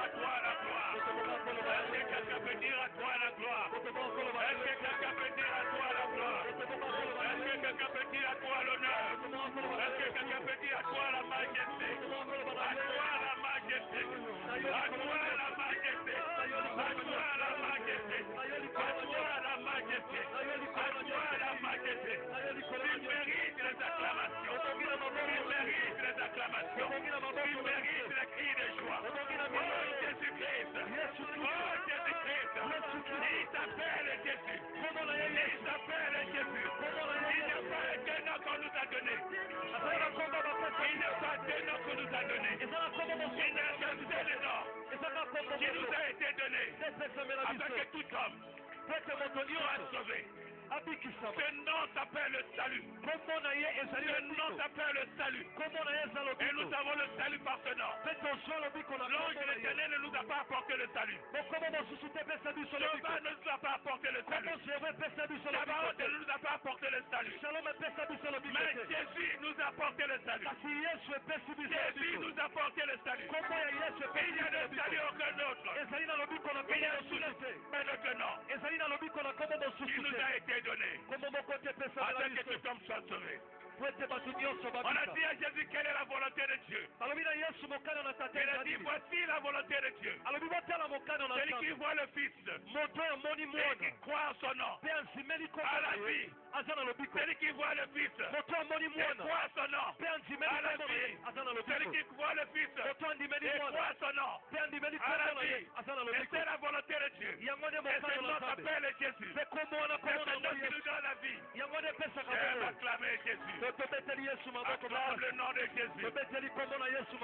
à toi la gloire? Est-ce que quelqu'un peut dire à toi la gloire? Est-ce que quelqu'un peut dire à toi la gloire? Est-ce que quelqu'un peut dire à toi l'honneur? Est-ce que quelqu'un peut dire à toi la majesté? À toi la majesté. À toi la majesté. À toi la majesté. À toi la majesté. À toi la majesté. Tu mérites les acclamations. Tu mérites les acclamations. Tu mérites les cris de joie. Oh Jésus-Christ. Oh Jésus-Christ. Il s'appelle Jésus. Il s'appelle Jésus. Il n'est pas un nom qu'on nous a donné. Il n'est pas un nom qu'on nous a donné. Il n'est qu'un seul nom qui nous a été donné. Afin que tout homme soit sauvé. Ce nom s'appelle le salut. Ce nom s'appelle le salut. Et nous avons le salut par ce nom. L'ange de l'Éternel ne nous a pas apporté le salut. Jehovah ne nous a pas apporté le salut. Sabaoth ne nous a pas apporté le salut. Mais Jésus nous a apporté le salut. Jésus nous a apporté le salut. Il y a le salut aucun autre. Il y a sous un autre nom qui nous a été donné. Afin que cet homme soit sauvé. On a dit à Jésus quelle est la volonté de Dieu. Il a dit voici la volonté de Dieu. Celui qui voit le Fils et qui croit en son nom à la vie. Celui qui voit le Fils et croit en son nom à la vie. Celui qui voit le Fils et croit en son nom à la vie. Et c'est la volonté de Dieu. Et ce nom s'appelle Jésus. C'est ce nom qui nous donne la vie. J'aime acclamer Jésus. Acclame le nom de Jésus.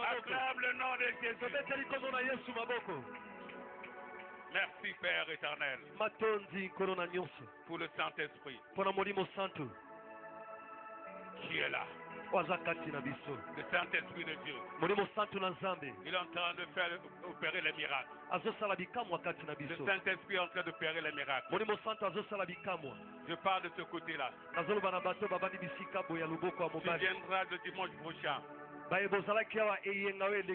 Acclame le nom de Jésus. Merci Père éternel pour le Saint-Esprit qui est là. Le Saint-Esprit de Dieu. Il est en train de faire opérer les miracles. Le Saint-Esprit est en train d'opérer les miracles. Je parle de ce côté-là. Tu viendras le dimanche prochain.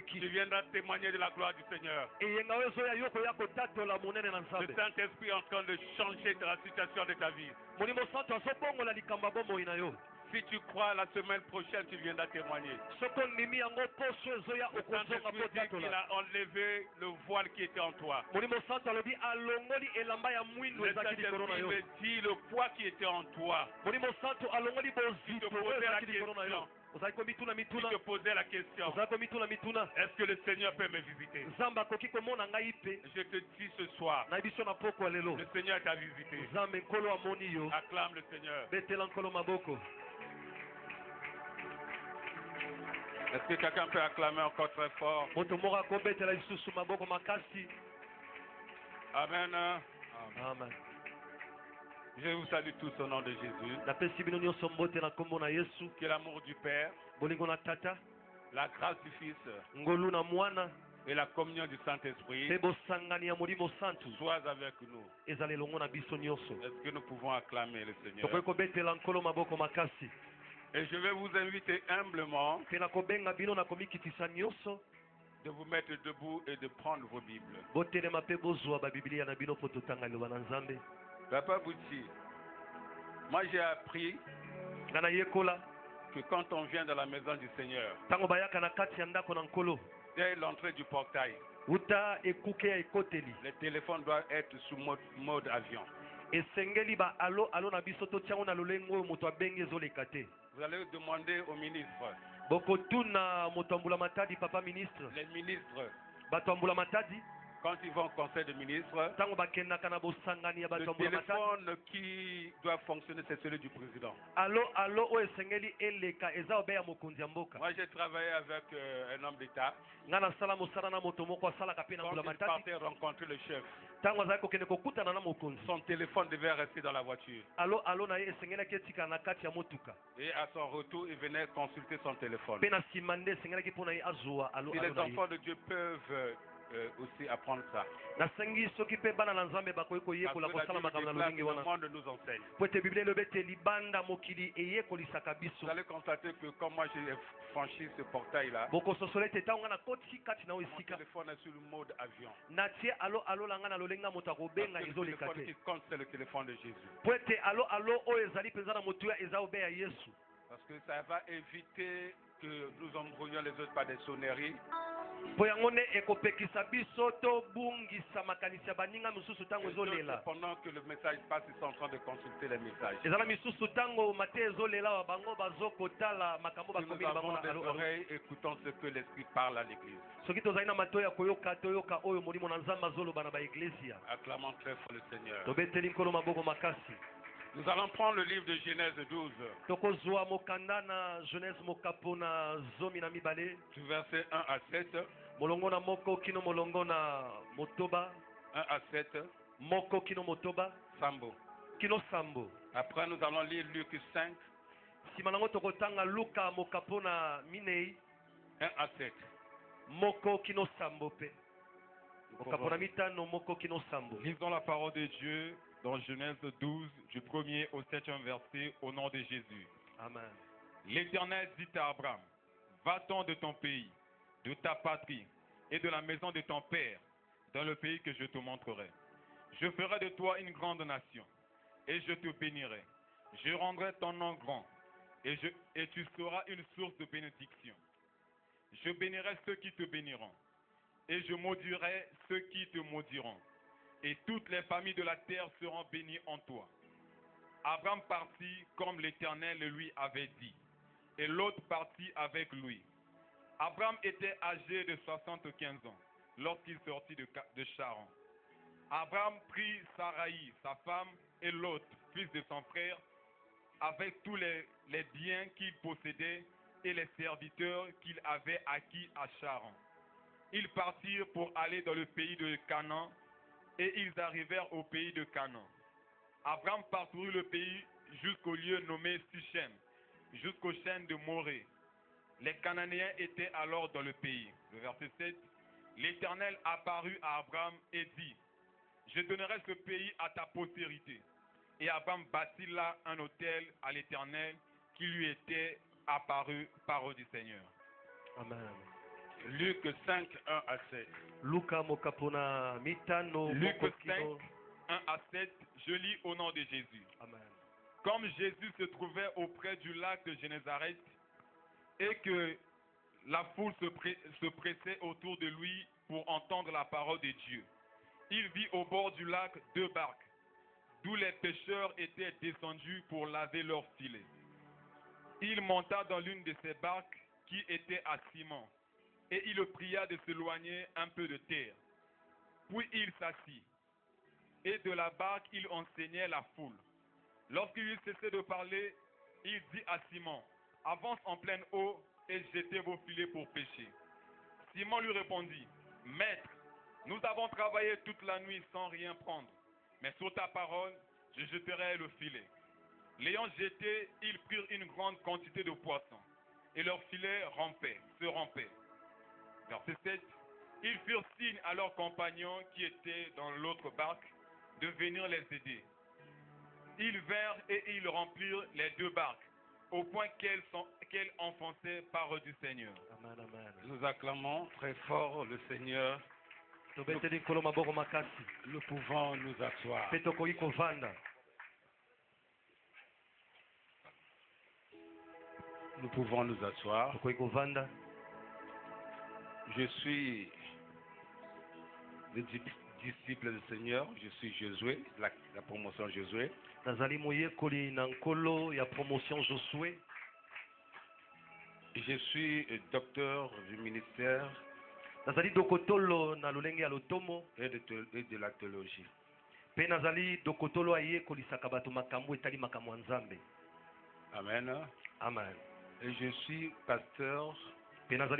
Tu viendras témoigner de la gloire du Seigneur. Le Saint-Esprit est en train de changer la situation de ta vie. Si tu crois, la semaine prochaine, tu viendras témoigner. Le Saint-Esprit dit qu'il a enlevé le voile qui était en toi. Le Saint-Esprit me dit le poids qui était en toi. Tu te posais la question. Est-ce que le Seigneur peut me visiter? Je te dis ce soir, le Seigneur t'a visité. Acclame le Seigneur. Est-ce que quelqu'un peut acclamer encore très fort? Amen. Amen. Je vous salue tous au nom de Jésus. Que l'amour du Père, la grâce du Fils et la communion du Saint-Esprit soient avec nous. Est-ce que nous pouvons acclamer le Seigneur? Et je vais vous inviter humblement de vous mettre debout et de prendre vos Bibles. Papa Bouti, moi j'ai appris que quand on vient dans la maison du Seigneur, dès l'entrée du portail, le téléphone doit être sous mode avion. Vous allez demander au ministre, les ministres, quand ils vont au conseil de ministres, le téléphone qui doit fonctionner, c'est celui du président. Moi, j'ai travaillé avec un homme d'État. Quand il partait rencontrer le chef, son téléphone devait rester dans la voiture. Et à son retour, il venait consulter son téléphone. Si les enfants de Dieu peuvent aussi apprendre ça. Parce que la Bible le monde nous enseigne. Vous allez constater que comme moi j'ai franchi ce portail-là, mon téléphone est sur le mode avion. Parce que le téléphone qui compte, c'est le téléphone de Jésus. Parce que ça va éviter que nous embrouillions les autres par des sonneries. Pendant que le message passe, ils sont en train de consulter les messages. Si nous avons des oreilles, écoutons ce que l'Esprit parle à l'Église. Acclamons très fort le Seigneur. Nous allons prendre le livre de Genèse 12. Du verset 1 à 7. 1 à 7. Sambo. Après, nous allons lire Luc 5. 1 à 7. Lisons la parole de Dieu dans Genèse 12, du 1er au 7e verset, au nom de Jésus. Amen. L'Éternel dit à Abraham, va-t'en de ton pays, de ta patrie et de la maison de ton père, dans le pays que je te montrerai. Je ferai de toi une grande nation, et je te bénirai. Je rendrai ton nom grand, et tu seras une source de bénédiction. Je bénirai ceux qui te béniront, et je maudirai ceux qui te maudiront. Et toutes les familles de la terre seront bénies en toi. Abraham partit comme l'Éternel le lui avait dit, et l'autre partit avec lui. Abraham était âgé de 75 ans lorsqu'il sortit de Charan. Abraham prit Saraï, sa femme, et l'autre, fils de son frère, avec tous les biens qu'il possédait et les serviteurs qu'il avait acquis à Charan. Ils partirent pour aller dans le pays de Canaan, et ils arrivèrent au pays de Canaan. Abraham parcourut le pays jusqu'au lieu nommé Sichem, jusqu'au chêne de Morée. Les Cananéens étaient alors dans le pays. Le verset 7. L'Éternel apparut à Abraham et dit, je donnerai ce pays à ta postérité. Et Abraham bâtit là un autel à l'Éternel qui lui était apparu parole du Seigneur. Amen. Luc 5, 1 à 7. Luc 5, 1 à 7, je lis au nom de Jésus. Amen. Comme Jésus se trouvait auprès du lac de Génézareth et que la foule se pressait autour de lui pour entendre la parole de Dieu, il vit au bord du lac 2 barques, d'où les pêcheurs étaient descendus pour laver leurs filets. Il monta dans l'une de ces barques qui était à Simon, et il le pria de s'éloigner un peu de terre. Puis il s'assit, et de la barque il enseignait la foule. Lorsqu'il eut cessé de parler, il dit à Simon, avance en pleine eau et jetez vos filets pour pêcher. Simon lui répondit, Maître, nous avons travaillé toute la nuit sans rien prendre, mais sur ta parole, je jeterai le filet. L'ayant jeté, ils prirent une grande quantité de poissons, et leur filet se rompait. Verset 7. Ils firent signe à leurs compagnons qui étaient dans l'autre barque de venir les aider. Ils vinrent et ils remplirent les 2 barques, au point qu'elles enfonçaient parole du Seigneur. Amen, amen. Nous acclamons très fort le Seigneur. Nous pouvons nous asseoir. Nous pouvons nous asseoir. Je suis le disciple du Seigneur. Je suis Josué, la promotion Josué. Je suis docteur du ministère et de la théologie. Amen. Amen. Et je suis pasteur parce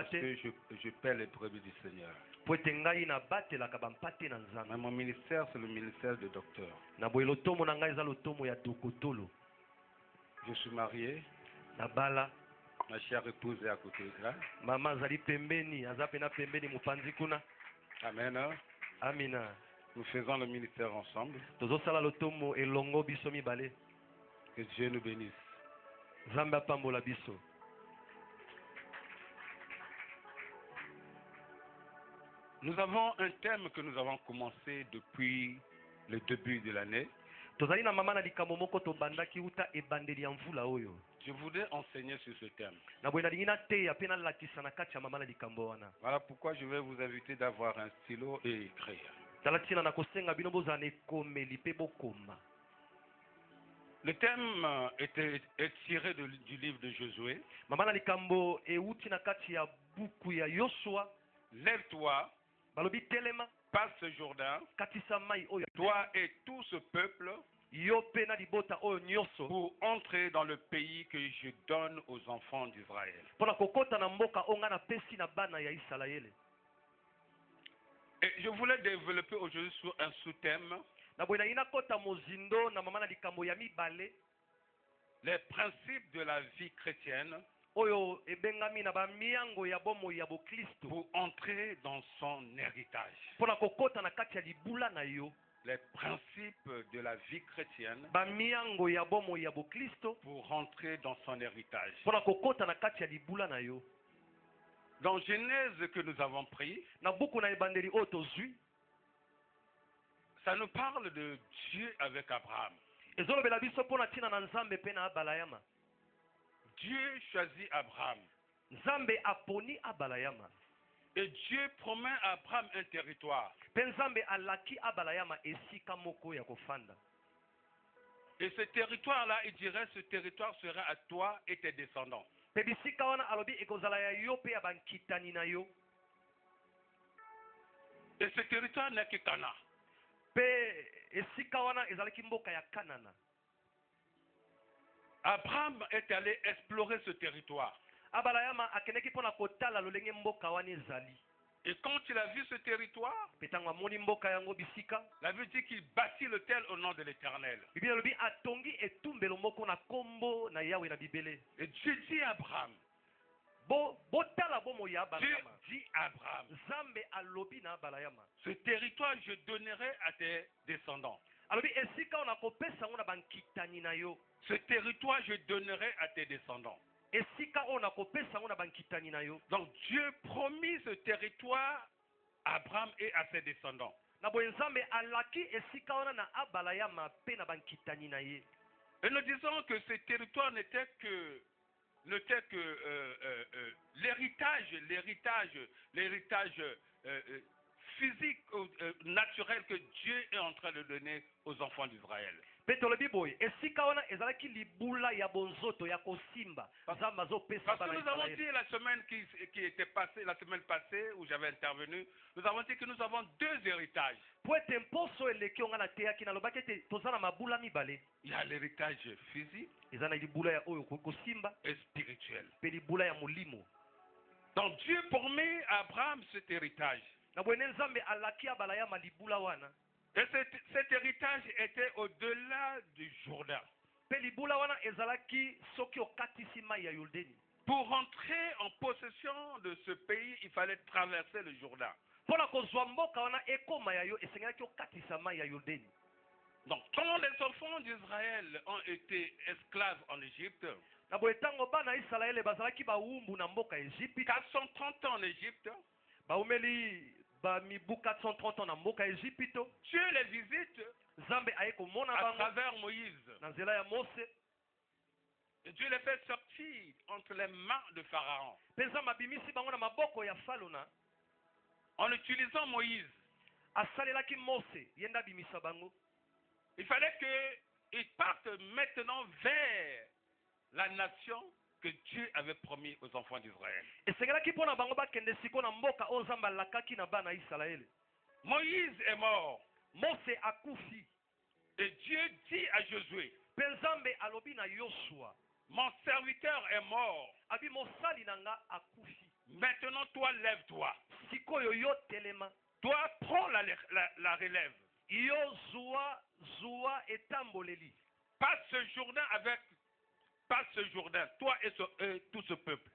que je paie les brebis du Seigneur. Mais mon ministère, c'est le ministère de docteur. Je suis marié Ma chère épouse est à côté. Hein? Mama azali pembeni, aza pena pembeni mupanzi kuna. Amen. Amina. Nous faisons le ministère ensemble. Tozosala lotomo elongo biso mibale. Que Dieu nous bénisse. Nzambe apambola biso. Nous avons un thème que nous avons commencé depuis le début de l'année. Tozali na mama na likambo moko tobandaki uta ebandeli ya mvula oyo. Je voudrais enseigner sur ce thème. Na boye nalingi nateya pe nalakisa na kati ya mama na likambo wana. Voilà pourquoi je vais vous inviter d'avoir un stylo et écrire. Tala tina na kosenga bino bozala na ekomeli pe bokoma. Le thème est tiré du livre de Josué. Mama na likambo euti na kati ya buku ya Yoshua. Lève-toi, Balobi telema, passe ce Jourdain, katisa mai oyo. toi et tout ce peuple, Yo pe na libota oyo nyonso. pour entrer dans le pays que je donne aux enfants d'Israël. Pona kokota na mboka onga na pesi na bana ya Israele. Et je voulais développer aujourd'hui sur un sous-thème, Na boye na ina kota mozindo na mama na likambo ya mibale. les principes de la vie chrétienne Oyo ebengami na bamiango ya bomo ya bokristo. pour entrer dans son héritage. Pona kokota na kati ya libula na yo. Les principes de la vie chrétienne Bamiango ya bomo ya bokristo. pour rentrer dans son héritage. Pona kokota na kati ya libula na yo. Dans Genèse que nous avons pris, Na buku na ebandeli oyo tozwi. ça nous parle de Dieu avec Abraham. Ezolobela biso pona tina na Nzambe pe na Abalayama. Dieu choisit Abraham. Nzambe aponi Abalayama. Et Dieu promet à Abraham un territoire. Pe Nzambe alaki Abalayama esika moko ya kofanda. Et ce territoire-là, il dirait, ce territoire sera à toi et tes descendants. Pe bisika wana alobi ekozala ya yo pe ya bankitani na yo. Et ce territoire n'est que Cana. Pe esika wana ezalaki mboka ya Kanana. Abraham est allé explorer ce territoire. Abalayama akendeki pona kotala lolenge mboka wana ezali. Et quand il a vu ce territoire, Pe tango amoni mboka yango bisika. la Bible dit qu'il bâtit l'autel au nom de l'Éternel. Biblia lobi atongi etumbelo moko na kombo na Yawe na bibele. Et Dieu dit à Abraham, Botala bomo ya Dieu Abalayama. dit à Abraham, Nzambe alobi na Abalayama. ce territoire je donnerai à tes descendants. Alobi esika ona kopesa ngona bankitani na yo. Ce territoire je donnerai à tes descendants. Esika ona kopesa ngona bankitani na yo. Donc Dieu promit ce territoire à Abraham et à ses descendants. Na boye Nzambe alaki esika ona na Abalayama pe na bankitani na ye. Et nous disons que ce territoire n'était que l'héritage physique, naturel que Dieu est en train de donner aux enfants d'Israël. Pe tolobi boye esika ona ezalaki libula ya bonzoto ya kosimba. Nzambe azopesa Parce que bana nous avons Israele. dit la semaine qui était passée, la semaine passée où j'avais intervenu, nous avons dit que nous avons deux héritages. Po ete mposo eleki onga na teyaki nalobaki ete toza na mabula mibale. Il y a l'héritage physique Eza na libula ya oyo kosimba et spirituel. pe libula ya molimo. Donc Dieu promet à Abraham cet héritage. Na boye Nzambe alaki Abalayama libula wana. Et cet héritage était au-delà du Jourdain. Pe libula wana ezalaki soki okatisi mai ya Yordani. Pour entrer en possession de ce pays, il fallait traverser le Jourdain. Pona kozwa mboka wana ekoma ya yo esengelaki okatisa mai ya Yordani. Donc, quand les enfants d'Israël ont été esclaves en Égypte, Na boye tango bana Israele bazalaki bawumbu na mboka Egypte. 430 ans en Égypte, Baumeli ba mibu 430 ans na mboka Egypte. Dieu les visite Nzambe aye komona à bango travers Moïse. na nzela ya Mose. Et Dieu les fait sortir entre les mains de Pharaon. Pe Nzambe abimisi bango na maboko ya Falona. En utilisant Moïse, Asalelaki Mose yenda bimisa bango. il fallait qu'ils partent maintenant vers la nation que Dieu avait promis aux enfants d'Israël. Esengelaki pona bango bakende siko na mboka oyo Nzambe alakaki na bana Israele. Moïse est mort. Mose akufi. Et Dieu dit à Josué, Pe Nzambe alobi na Yoshua. mon serviteur est mort. Abi mosali nanga akufi. Maintenant, toi, lève-toi. Sikoyo yo telema. Toi, prends la relève. Yo zua etamboleli. Passe ce Jourdain avec passe ce Jourdain, toi et tout ce peuple,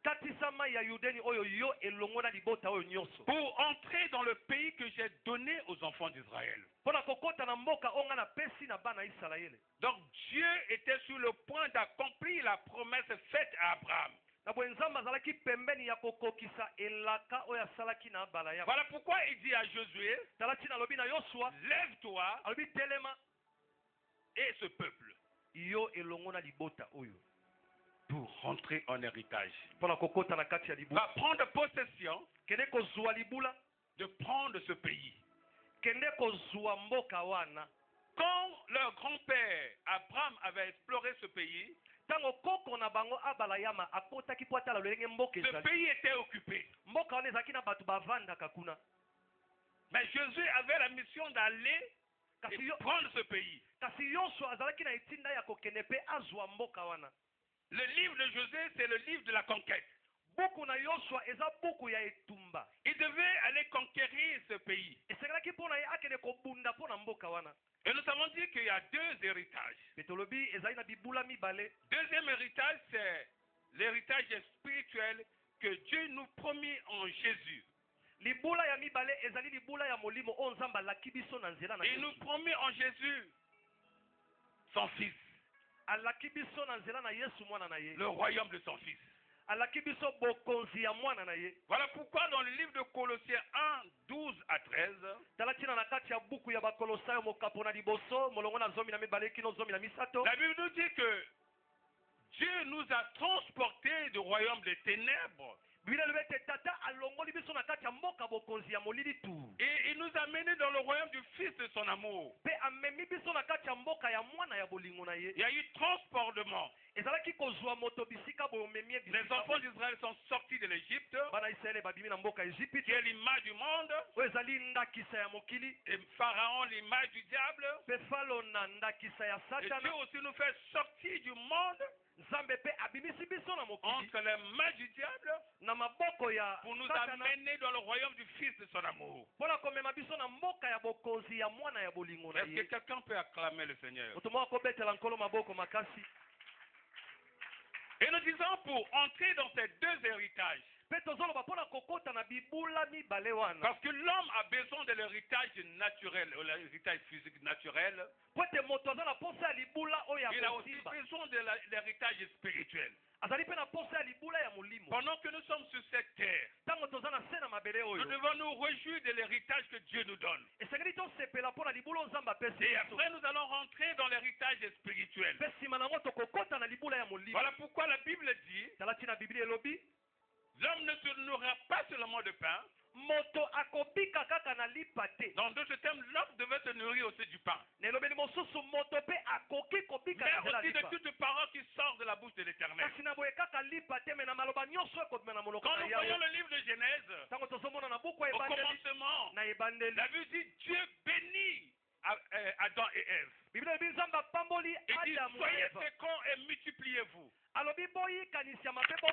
katisa mai ya Yudeni oyo yo elongo na libota oyo nyonso. pour entrer dans le pays que j'ai donné aux enfants d'Israël. Pona kokota na mboka onga na pesi na bana Israele. Donc Dieu était sur le point d'accomplir la promesse faite à Abraham. Na bwenzamba zalaki pembeni ya kokokisa elaka oyo asalaki na bala ya. Voilà pourquoi il dit à Josué, Talati na lobi na Yosua, lève-toi alobi telema et ce peuple yo elongo na libota oyo. pour rentrer en héritage. Pona kokota na kati ya Va libula. prendre possession Kende kozwa libula, de prendre ce pays. kende kozwa mboka wana. Quand leur grand-père Abraham avait exploré ce pays, Tango koko na bango abala yama akotaki po atala lolenge mboka ce ezali. pays était occupé. Mboka wana ezalaki na bato bavandaka kuna. Mais Jésus avait la mission d'aller Kasi et yo, prendre ce pays. kasi Yosua azalaki na etinda ya kokende pe azwa mboka wana. Le livre de Josué, c'est le livre de la conquête. Buku na Yosua eza buku ya etumba. Il devait aller conquérir ce pays. Esengelaki mpona ye akende kobunda mpona mboka wana. Et nous avons dit qu'il y a deux héritages. Petolobi ezali na bibula mibale. Deuxième héritage, c'est l'héritage spirituel que Dieu nous promit en Jésus. Libula ya mibale ezali libula ya molimo o nzamba alaki biso na nzela na Il nous Yesu. promit en Jésus son Fils, Alaki biso na nzela na Yesu mwana na ye. le royaume de son Fils. Alaki biso bokonzi ya mwana na ye. Voilà pourquoi dans le livre de Colossiens 1, 12 à 13, Talatina na kati ya buku ya bakolosayo mokapo na liboso molongo na zomi na mibale kino zomi na misato. la Bible nous dit que Dieu nous a transportés du royaume des ténèbres Biblia lobete tata alongoli biso na kati ya mboka bokonzi ya molili tu. et il nous a menés dans le royaume du Fils de son amour. Pe amemi biso na kati ya mboka ya mwana ya bolingo na ye. Il y a eu transportement. Ezalaki kozwa moto bisika boyo memie Les bisika. enfants d'Israël sont sortis de l'Égypte, Bana Israele babimi na mboka qui Egypte. est l'image du monde, Oyo ezali ndakisa ya mokili. et Pharaon l'image du diable. Pe falo na ndakisa ya Et Dieu satana. aussi nous fait sortir du monde Nzambe pe abimisi biso na mokili. entre les mains du diable Na maboko ya pour nous satana. amener dans le royaume du Fils de son amour. Mpona komema biso na mboka ya bokonzi ya mwana ya bolingo na Est-ce que ye. quelqu'un peut acclamer le Seigneur? Moto moko akobetela nkolo maboko makasi. Et nous disons pour entrer dans ces deux héritages, Pe tozoloba mpona kokota na bibula mibale wana. parce que l'homme a besoin de l'héritage naturel, ou l'héritage physique naturel, Po ete moto aza na posa ya libula oyo il ya a aussi kosimba. besoin de l'héritage spirituel. Azali pe na posa ya libula ya molimo. Pendant que nous sommes sur cette terre, Ntango toza na se na mabele nous oyo. devons nous réjouir de l'héritage que Dieu nous donne. Esengeli tosepela mpona libula oyo Nzambe apesi Et biso. après, nous allons rentrer dans l'héritage spirituel. Pe nsima nango tokokota na libula ya molimo. Voilà pourquoi la Bible dit, Talati na Biblia elobi l'homme ne se nourrira pas seulement de pain. moto akobika kaka na lipa te. Dans d'autres termes, l'homme devait se nourrir aussi du pain. Na elobeli mosusu moto pe akoki kobika na Mais nzela aussi de lipa. toute parole qui sort de la bouche de l'Éternel. Kasi na boye kaka lipa te me na maloba nyonso ekobima na monoko Quand na nous voyons Yawe. le livre de Genèse, Ntango tozomona na buku ya au ebandeli commencement, na ebandeli. la Bible dit Dieu bénit Adam et Ève. Biblia elobi Nzambe apamboli Il dit Adamu na soyez Eva. féconds et multipliez-vous. Alobi boyikanisi ya mabe C'était la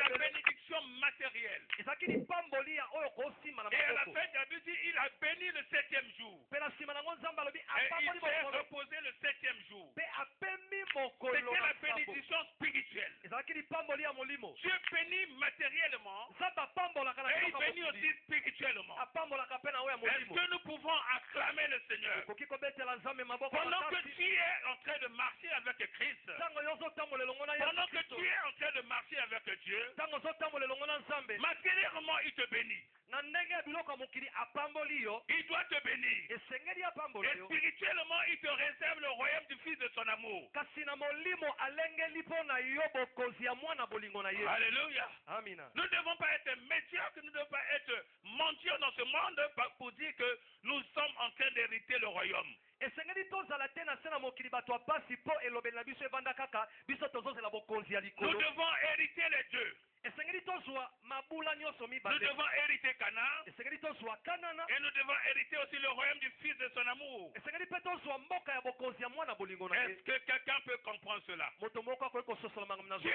bobopele. bénédiction matérielle. ezalaki lipamboli ya oyo kosimba na Et à la maboko. fin de la Bible dit il a béni le 7e jour. Mpe na nsima nango Nzambe alobi Et il apamboli s'est mokolo. reposé le 7e jour. Mpe apemi mokolo C'était la na sabo. bénédiction spirituelle. ezalaki lipamboli ya molimo. Dieu bénit matériellement Nzambe apambolaka na et il biloko ya bénit mokili. aussi spirituellement. apambolaka mpe na oyo ya Est-ce molimo. que nous pouvons acclamer le Seigneur? okoki kobetela Nzambe maboko Pendant que makasi. tu es en train de marcher avec Christ, ntango yo ozotambola elongo na pendant Yesu que Kristo. tu es en train de marcher avec Dieu, ntango ozotambola elongo na Nzambe. matériellement il te bénit. na ndenge ya biloko ya mokili apamboli yo. Il doit te bénir. esengeli apambola Et yo. spirituellement, il te réserve le royaume du Fils de son amour. kasi na molimo alengeli mpo na yo bokonzi ya mwana bolingo na ye. Alléluia. amina. Nous ne devons pas être médiocres, nous ne devons pas être mendiants dans ce monde pour dire que nous sommes en train d'hériter le royaume. esengeli tozala te na se na mokili bato ya pasi mpo elobeli na biso evanda kaka biso tozozela bokonzi ya Nous likolo. devons hériter les deux. esengeli tozwa mabula nyonso Nous mibale. devons hériter Canaan esengeli tozwa kanana. et nous devons hériter aussi le royaume du Fils de son amour. esengeli mpe tozwa mboka ya bokonzi ya mwana bolingo na ye. Est-ce que quelqu'un peut comprendre cela? moto moko akoki kososola makambo na Dieu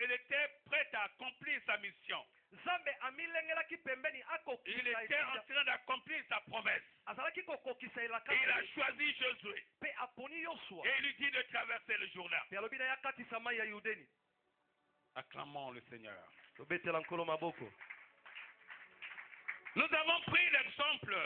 il était prêt à accomplir sa mission. nzambe amilengelaki pembeni Il akokisa était en train d'accomplir sa promesse. azalaki kokokisa elaka Et il na a ye. choisi Josué. mpe aponi Et yosua Et il lui dit de traverser le Jourdain. mpe alobi na ye akatisa mai ya yudeni. Acclamons le Seigneur. tobetela nkolo maboko. Nous avons pris l'exemple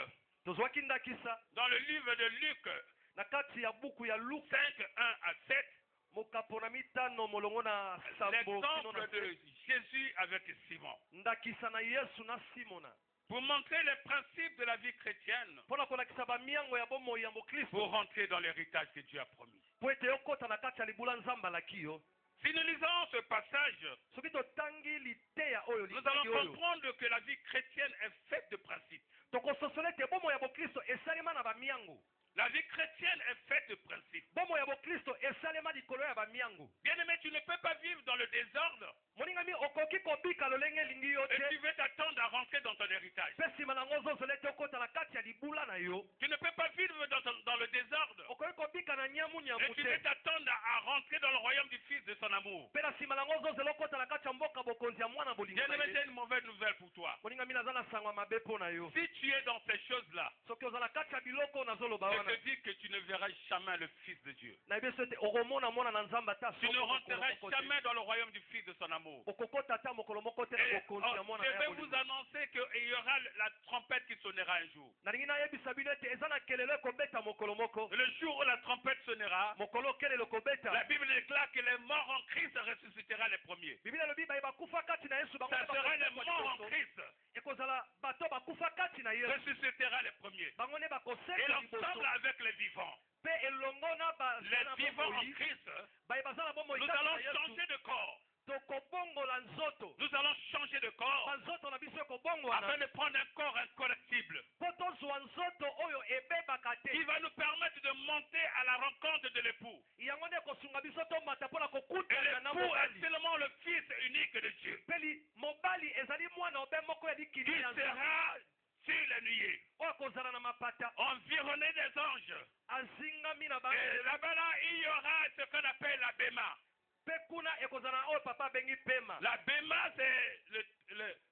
tozwaki ndakisa dans le livre de Luc na kati ya buku ya luka 5, 1 à 7. mokapo na mitano molongo na sambo kino na L'exemple de Jésus avec Simon. ndakisa na yesu na simona Pour montrer les principes de la vie chrétienne. mpona kolakisa bamiango ya bomoi ya Pour mokristo rentrer dans l'héritage que Dieu a promis. po ete yokota na kati ya libula nzambe alaki yo. Si nous lisons ce passage, soki totangi liteya oyo nous allons litiki oyo comprendre que la vie chrétienne est faite de principes. tokososola ete bomoi ya bokristo esalema na bamiango. La vie chrétienne est faite de principes. bomoi ya bokristo esalema likolo ya bamiango. Bien-aimé, tu ne peux pas vivre dans le désordre moningami okoki kobika lolenge elingi yo et te tu veux t'attendre à rentrer dans ton héritage. mpe nsima nango ozozola ete okota na kati ya libula na yo. Tu ne peux pas vivre dans le désordre okoki kobika na et nyamunyamu tu te veux t'attendre à rentrer dans le royaume du Fils de son amour. mpe na nsima nango ozozela okota na kati ya mboka bokonzi ya mwana bolingo na Bien-aimé, ye. j'ai une mauvaise nouvelle pour toi. moningami naza na sango ya mabe mpo na yo. Si tu es dans ces choses-là, soki oza na kati ya biloko oyo nazoloba je wana te dis que tu ne verras jamais le Fils de Dieu. nayebi so ete okomona mwana na nzambe ata Tu ne soko rentreras mokolo moko te. jamais dans le royaume du Fils de son amour. okokota ata mokolo moko te na Et, bokonzi ya mwana je na vais ya vous bolingo. annoncer qu'il y aura la trompette qui sonnera un jour. nalingi nayebisa bino ete eza na kelelo ekobeta mokolo moko. Le jour où la trompette sonnera, mokolo kelelo ekobeta. la Bible déclare que les morts en Christ ressusciteront les premiers. biblia elobi baye bakufa kati na yesu bango Ça nde sera les bakosengwa morts en liboso. Christ ekozala bato bakufa kati na yesu ressuscitera les premiers. bango nde Et bakosengwa liboso ensemble avec les vivants, mpe elongo na les vivants en Christ, baye baza na bomoi nous kati allons na yesu changer de corps. tokobongola nzoto. Nous allons changer de corps banzoto na biso ekobongwana afin de prendre un corps incorruptible mpo tozwa nzoto oyo ebebaka te qui va nous permettre de monter à la rencontre de l'époux. yango nde ekosunga biso tomata mpona Et kokutana na l'époux est mobali seulement le Fils unique de Dieu mpe mobali ezali mwana obe moko ya qui likili ya nzambe sera sur les nuées, oyo akozala na mapata environné des anges. azingami na Et là-bas, là, il y aura ce qu'on appelle la Béma. mpe kuna ekozala na oyo papa abengi pema. La Béma, c'est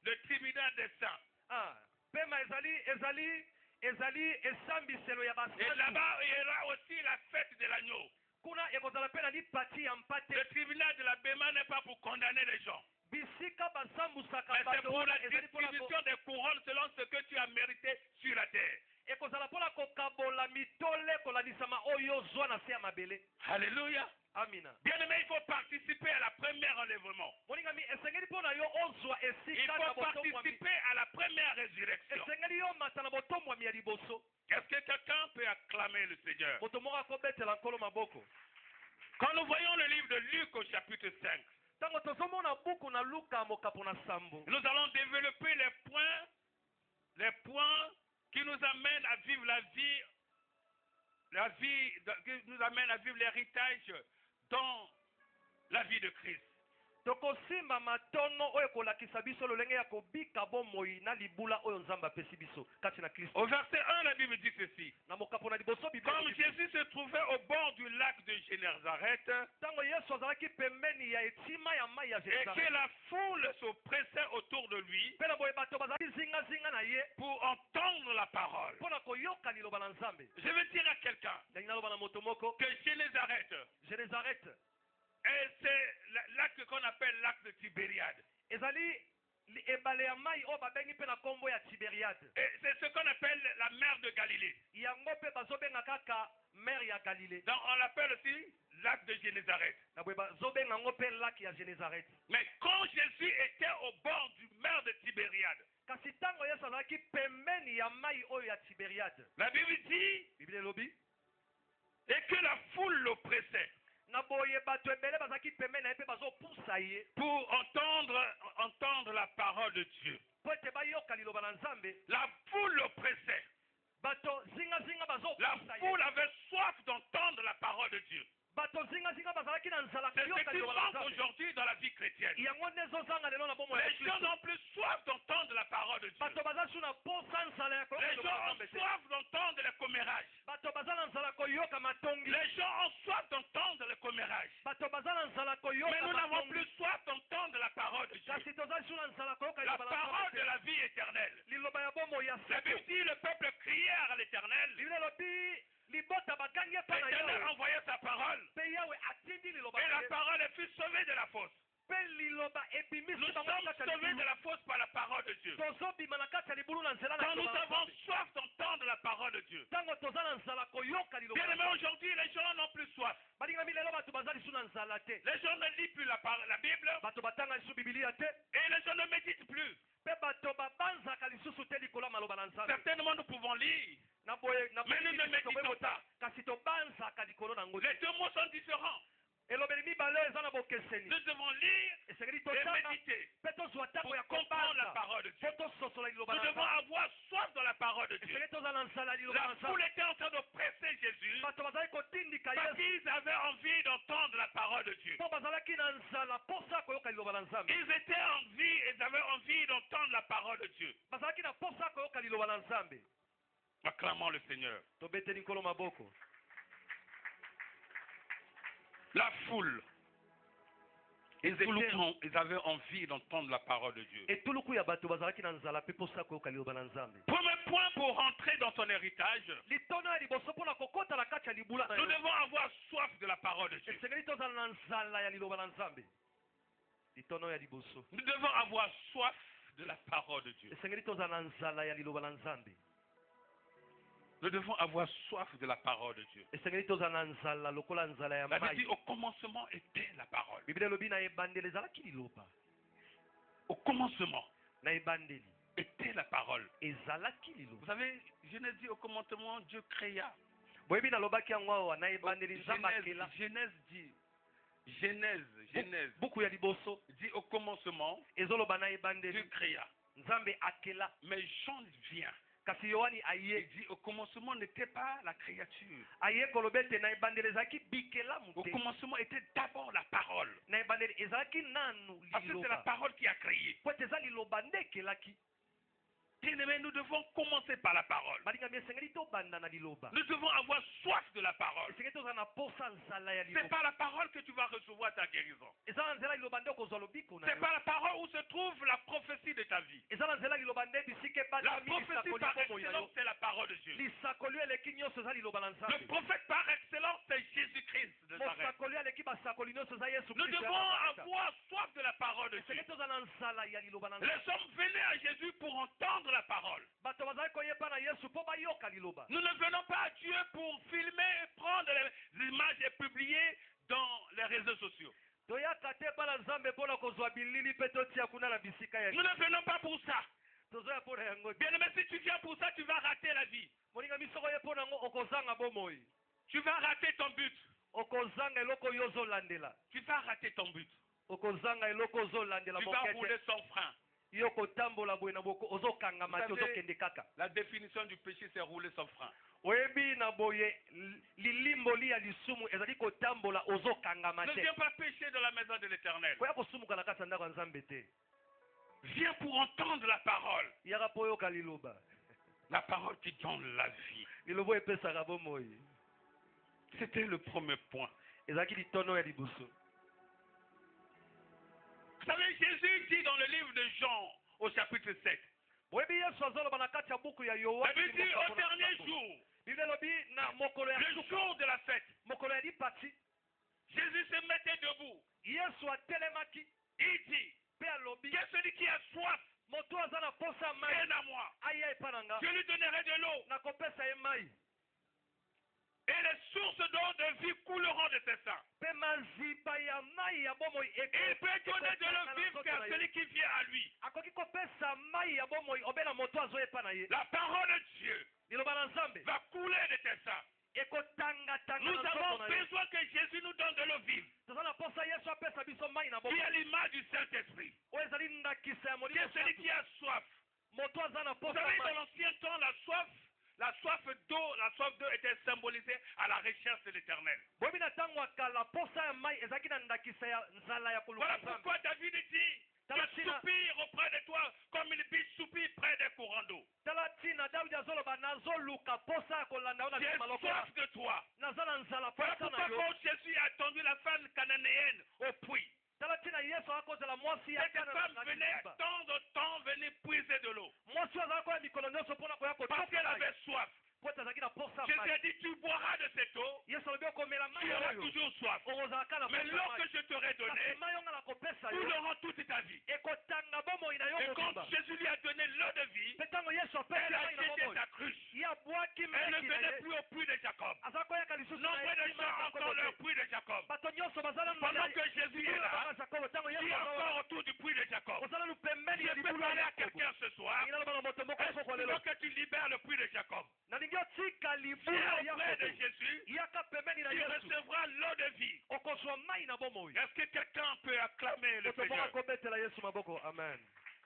le tribunal des saints. Pema ezali esambiselo ya Et basantu. là-bas, il y aura aussi la fête de l'agneau. kuna ekozala mpe na lipati ya mpate. Le tribunal de la Béma n'est pas pour condamner les gens, bisika basambusaka mais c'est bato pour la wana ezali mpona distribution des couronnes selon ce que tu as mérité sur la terre. ekozala mpona kokabola mitole kolandisama oyo ozwa na se ya mabele. Alléluia. amina. Bien-aimé, il faut participer à la première enlèvement. moningami esengeli mpona yo ozwa Il esika na faut botombwami. participer à la première résurrection. esengeli yo mata na botombwami ya liboso. Est-ce que quelqu'un peut acclamer le Seigneur? moto moko akobetela nkolo maboko. Quand nous voyons le livre de Luc au chapitre 5, ntango tozomona buku na luka mokapo na sambo nous allons développer les points qui nous amènent à vivre qui nous amènent à vivre l'héritage dans la vie de Christ. tokosimba matono oyo ekolakisa biso lolenge ya kobika bomoi na libula oyo nzambe apesi biso kati na kristo. Au verset 1, la Bible dit ceci. na mokapo na liboso Biblia Comme elobi, Jésus se trouvait au bord du lac de Génézareth ntango yesu azalaki pembeni ya etima ya mai ya et que Génézareth, la foule se pressait autour de lui mpe na boye bato bazalaki zingazinga na ye pour entendre la parole. mpona koyoka liloba na nzambe. Je veux dire à quelqu'un ndenge naloba na moto moko que Génézareth, Génézareth et c'est lac qu'on appelle lac de Tibériade. ezali ebale ya mai oyo babengi mpe na nkombo ya tiberiade. Et c'est ce qu'on appelle la mer de Galilée. yango mpe bazobenga kaka mer ya galile. Donc on l'appelle aussi lac de Génézareth. na boye bazobenga yango mpe laki ya Génézareth. Mais quand Jésus était au bord du mer de Tibériade, kasi ntango yesu azalaki pembeni ya mai oyo ya tiberiade, la Bible dit biblia elobi et que la foule l'oppressait na boye bato ebele bazalaki pembeni na ye mpe bazopusa ye pour entendre la parole de Dieu. mpo ete bayoka liloba na nzambe. La foule l'oppressait. bato zingazinga La bazopusa ye. foule avait soif d'entendre la parole de Dieu. bato zingazinga bazalaki na nzala C'est ce koyoka qui liloba na manque nzambe. aujourd'hui dans la vie chrétienne. yango nde ezozanga lelo na bomoi ya Les gens Kristo. n'ont plus soif d'entendre la parole de Dieu. bato baza su na posa nzala ya koyoka Les liloba gens na ont nzambe te. soif d'entendre les commérages. bato baza na nzala koyoka matongi. Les gens ont soif d'entendre les commérages. bato baza na nzala Mais koyoka nous n'avons matongi. plus soif d'entendre la parole de Dieu. kasi toza su na nzala koyoka La liloba na parole nzambe de te. la vie éternelle. liloba ya bomoi ya La seko. Bible dit le peuple criait à l'éternel biblia elobi libota bakangi epa na L'Éternel a yawe envoyé sa parole. mpe yawe atindi liloba Et na la ye parole fut sauvée de la fosse. mpe liloba Nous ebimisi bango sommes na kati ya sauvés de libulu la fosse par la parole de Dieu. tozobima na kati ya libulu na nzela na Quand nous liloba na avons Nzambe. soif d'entendre la parole de Dieu. ntango toza na nzala koyoka liloba Bien na aimé, Nzambe. aujourd'hui, les gens n'ont plus soif. balingami lelo bato baza lisu na nzala te Les gens ne lisent plus la Bible bato batanga lisu bibilia te et les gens ne méditent plus. mpe bato babanzaka lisusu te likolo ya maloba na nzambe Certainement, nous pouvons lire, na boye na mais nous ne méditons pas. kasi tobanzaka likolo na yango Les te deux mots sont différents. elobeli mibale eza na bokeseni Nous devons lire esengeli et totanga méditer mpe tozwa ntango pour ya comprendre la kobanza parole de Dieu. mpo tososola liloba Nous na devons nzambe avoir soif dans la parole de Dieu. esengeli toza na nzala ya liloba La na foule nzambe était en train de presser Jésus bato bazalaki kotindika parce yesu qu'ils avaient envie d'entendre la parole de Dieu. mpo bazalaki na nzala mposa ya koyoka liloba na nzambe Ils étaient en vie, ils avaient envie d'entendre la parole de Dieu. bazalaki na mposa ya koyoka liloba na nzambe Acclamons le Seigneur. tobeteli nkolo maboko La foule, ils avaient envie d'entendre la parole de Dieu. etuluku ya bato bazalaki na nzala mpe mposa ya koyoka liloba na nzambe Premier point pour rentrer dans ton héritage, litono ya liboso mpona kokota na kati ya libula na nous yo devons avoir soif de la parole de Dieu. esengeli tozala na nzala ya liloba na nzambe litono ya liboso Nous devons avoir soif de la parole de Dieu. esengeli tozala na nzala ya liloba na nzambe Nous devons avoir soif de la parole de Dieu. esengeli tozala na nzala lokola nzala ya La Bible dit mai au commencement était la parole. biblia elobi na ebandeli ezalaki liloba Au commencement na ebandeli était la parole. ezalaki Vous liloba savez, Genèse dit au commencement Dieu créa. boyebi nalobaki yango awa na ebandeli nzambe akela Genèse dit, Genèse buku ya liboso dit au commencement ezoloba na Dieu ebandeli créa. nzambe akela Mais Jean vient. kasi yohani Il aye dit au commencement n'était pas la créature. aye koloba ete na ebandeli ezalaki bikelamu Au te commencement était d'abord la parole. na ebandeli ezalaki nanu Parce que c'est la liloba parole qui a créé. po ete eza liloba nde ekelaki Bien-aimés, nous devons commencer par la parole. balingami esengeli tobanda na liloba Nous devons avoir soif de la parole. esengeli tozala na posa nzala ya C'est liloba par la parole que tu vas recevoir ta guérison. eza na nzela liloba nde okozwa lobiko na C'est yo par la parole où se trouve la prophétie de ta vie. eza na nzela liloba nde bisika La ebandami prophétie lisakoli par bomoi na yo excellence, c'est la parole de Dieu. lisakoli eleki nyonso eza liloba na Le nzambe prophète par excellence, c'est Jésus-Christ de Nazareth. mosakoli aleki basakoli nyonso eza yesu Nous kristo devons avoir soif de la parole de Dieu. esengeli tozala na nzala ya liloba na Les nzambe hommes venaient à Jésus pour entendre la parole. bato bazali koyeba na yesu mpo bayoka liloba Nous ne venons pas à Dieu pour filmer et prendre les images et publier dans les réseaux sociaux. toyaka te epa na nzambe mpona kozwa bilili mpe totia kuna na bisika ya Nous ne venons pas pour ça. tozoya mpona yango te Bien aimé, si tu viens pour ça, tu vas rater la vie. molingami soko ye mpona yango okozanga bomoi Tu vas rater ton but. okozanga eloko oyo ozolandela Tu vas rater ton but. okozanga eloko ozolandela Tu vas mokete rouler sans frein. yo kotambola boye na boko ozokangama te Vous savez- ozokende kaka La définition du péché, c'est rouler sans frein. oyebi na boye lilimboli ya lisumu ezali kotambola ozokangama Ne te viens pas pécher dans la maison de l'Éternel. koya kosumuka na kati ya ndako ya nzambe te Viens pour entendre la parole. yaka mpo oyoka liloba La parole qui donne la vie. liloba epesaka bomoi C'était le premier point. ezalaki litono ya liboso Vous savez, Jésus dit dans le livre de Jean, au chapitre 7, boyebi yesu azoloba na kati ya buku ya la yohani Bible dit au dernier jour, biblia elobi na mokolo ya le suka jour de la fête, mokolo ya lipati Jésus se mettait debout. yesu atelemaki Il dit, mpe alobi que celui qui a soif, moto aza na posa ya mai vienne à moi. aya epa na nga Je lui donnerai de l'eau. nakopesa ye mai Et les sources d'eau de vie couleront de ses seins. mpe maziba ya mai ya bomoi Il peut donner de l'eau vive qu'à celui qui vient à lui. akoki kopesa mai ya bomoi obe na moto azoyepa na ye La parole de Dieu liloba na nzambe va couler de tes seins. ekotangatanga Nous na avons nzoto na yo besoin que Jésus nous donne de l'eau vive, toza na posa yesu apesa biso mai na qui bomoi est l'image du Saint-Esprit. oyo ezali ndakisa ya Que molimo celui qui a soif. moto aza na Vous posa savez, ya dans mai l'ancien temps, la soif d'eau était symbolisée à la recherche de l'Éternel. boyebi na ntango ya kala posa ya mai ezalaki na ndakisa ya nzala ya koluka Voilà nzambe pourquoi David dit, je soupire auprès de toi comme une biche soupire près des courants d'eau. tala ntina dawidi azoloba nazoluka posa ya kolanda yo na J'ai nsima lokola soif de toi. naza na nzala Voilà posa pourquoi na yo quand Jésus a attendu la femme cananéenne au puits. tala ntina yesu akozela mwasi ya Cette kana femme na venait kiziba tant de temps venir puiser de l'eau. mwasi oyo azala koya mikolo nyonso mpona koya Parce qu'elle kotoka avait soif. po ete azalaki na posa Jésus mai a dit, tu boiras de cette eau, yesu alobi okomela tu mai auras oyo toujours soif. okozalaka na Mais posa l'eau mai que je t'aurai kasi donnée, mai onga nakopesa tout yo le rend toute ta vie. ekotanga bomoi na yo Et quand mobimba Jésus lui a donné l'eau de vie, mpe ntango yesu apesi elle a mai na jeté bomoi sa cruche. ye abwaki Elle ne meki na venait ye plus au puits de Jacob. aza koyaka lisusu na Nombre de ye gens encore leur puits de Jacob. bato nyonso bazala Pendant que Jésus est là, jakobo ntango qui yesu est aza encore autour du puits de Jacob. ozala lu pembeni ya Je peux libulu parler ya à yakobo quelqu'un ce soir. nalingi naloba na moto moko Est-ce soko que tu lelo veux que tu libères le puits de Jacob? nalingi otika libulu Viens ya auprès de yakobo Jésus, yaka pembeni na tu yesu recevras l'eau de vie. okozwa mai na bomoi Est-ce que quelqu'un peut acclamer le moto moko Seigneur? akobetela yesu maboko amen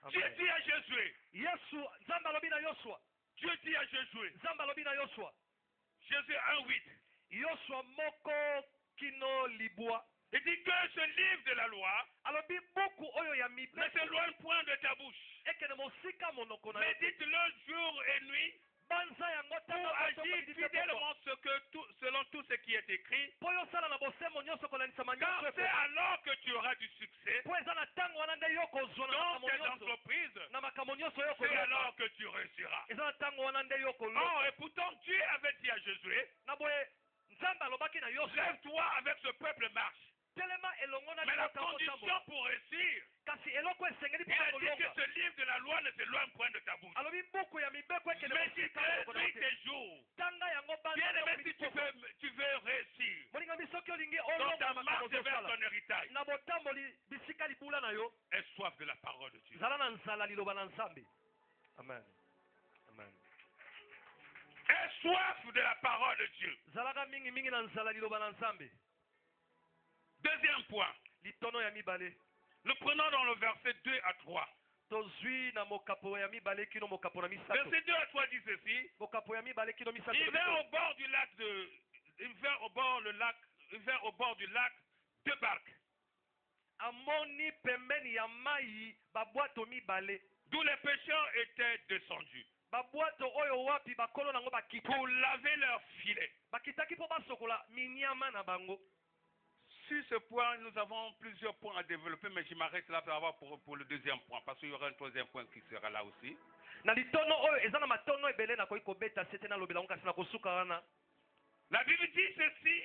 Dieu Amen. dit à Josué, yesu nzambe alobi na yosua Dieu dit à Josué, nzambe alobi na yosua Josué 1:8, yosua moko kino libwa il dit que ce livre de la loi alobi buku oyo ya ne mibeko s'éloigne point de ta bouche. ekende mosika monoko na yo Médite-le jour et nuit banza yango pour agir fidèlement selon tout ce qui est écrit. mpo yosala na bosembo nyonso kolanisama Car nyonso c'est alors que tu auras du succès mpo eza na ntango wana nde yo kozwa na dans makambo tes nyonso entreprises. na makambo nyonso yo C'est kozwa alors que tu réussiras. eza na ntango wana nde yo kolwa Oh, et pourtant Dieu avait dit à Josué, na boye nzambe alobaki na yosua lève-toi avec ce peuple marche. telema elongo na Mais la libota condition kotambola pour réussir, kasi eloko esengeli il mpona a dit kolonga que ce livre de la loi ne s'éloigne point de ta bouche. alobi buku ya mibeko ekende mosika Médite monoko na yo nuit te et jour. tanga yango Bien aimé, si banza tu veux réussir moninga biso soki olingi dans olonga ta na makambo marche vers ozosala ton héritage, na botamboli bisika libula na yo aie soif de la parole de Dieu. zala na nzala liloba na nzambe amen amen Aie soif de la parole de Dieu. zalaka mingimingi na nzala liloba na nzambe Deuxième point, litono ya mibale nous prenons dans le verset 2 à 3. tozwi na mokapo ya mibale kino mokapo na misato Verset 2 à 3 dit ceci. mokapo ya mibale kino misato Il vint au bord du lac deux barques, amoni pembeni ya mai babwato mibale d'où les pêcheurs étaient descendus babwato oyo wapi bakolo nango bakita pour laver leurs filets. bakitaki mpo basokola minyama na bango. Sur ce point, nous avons plusieurs points à développer, mais je m'arrête là pour le deuxième point, parce qu'il y aura un troisième point qui sera là aussi. na litono oyo eza na matono ebele nakoki kobeta sete nalobela ngo kasi na kosuka wana. La Bible dit ceci,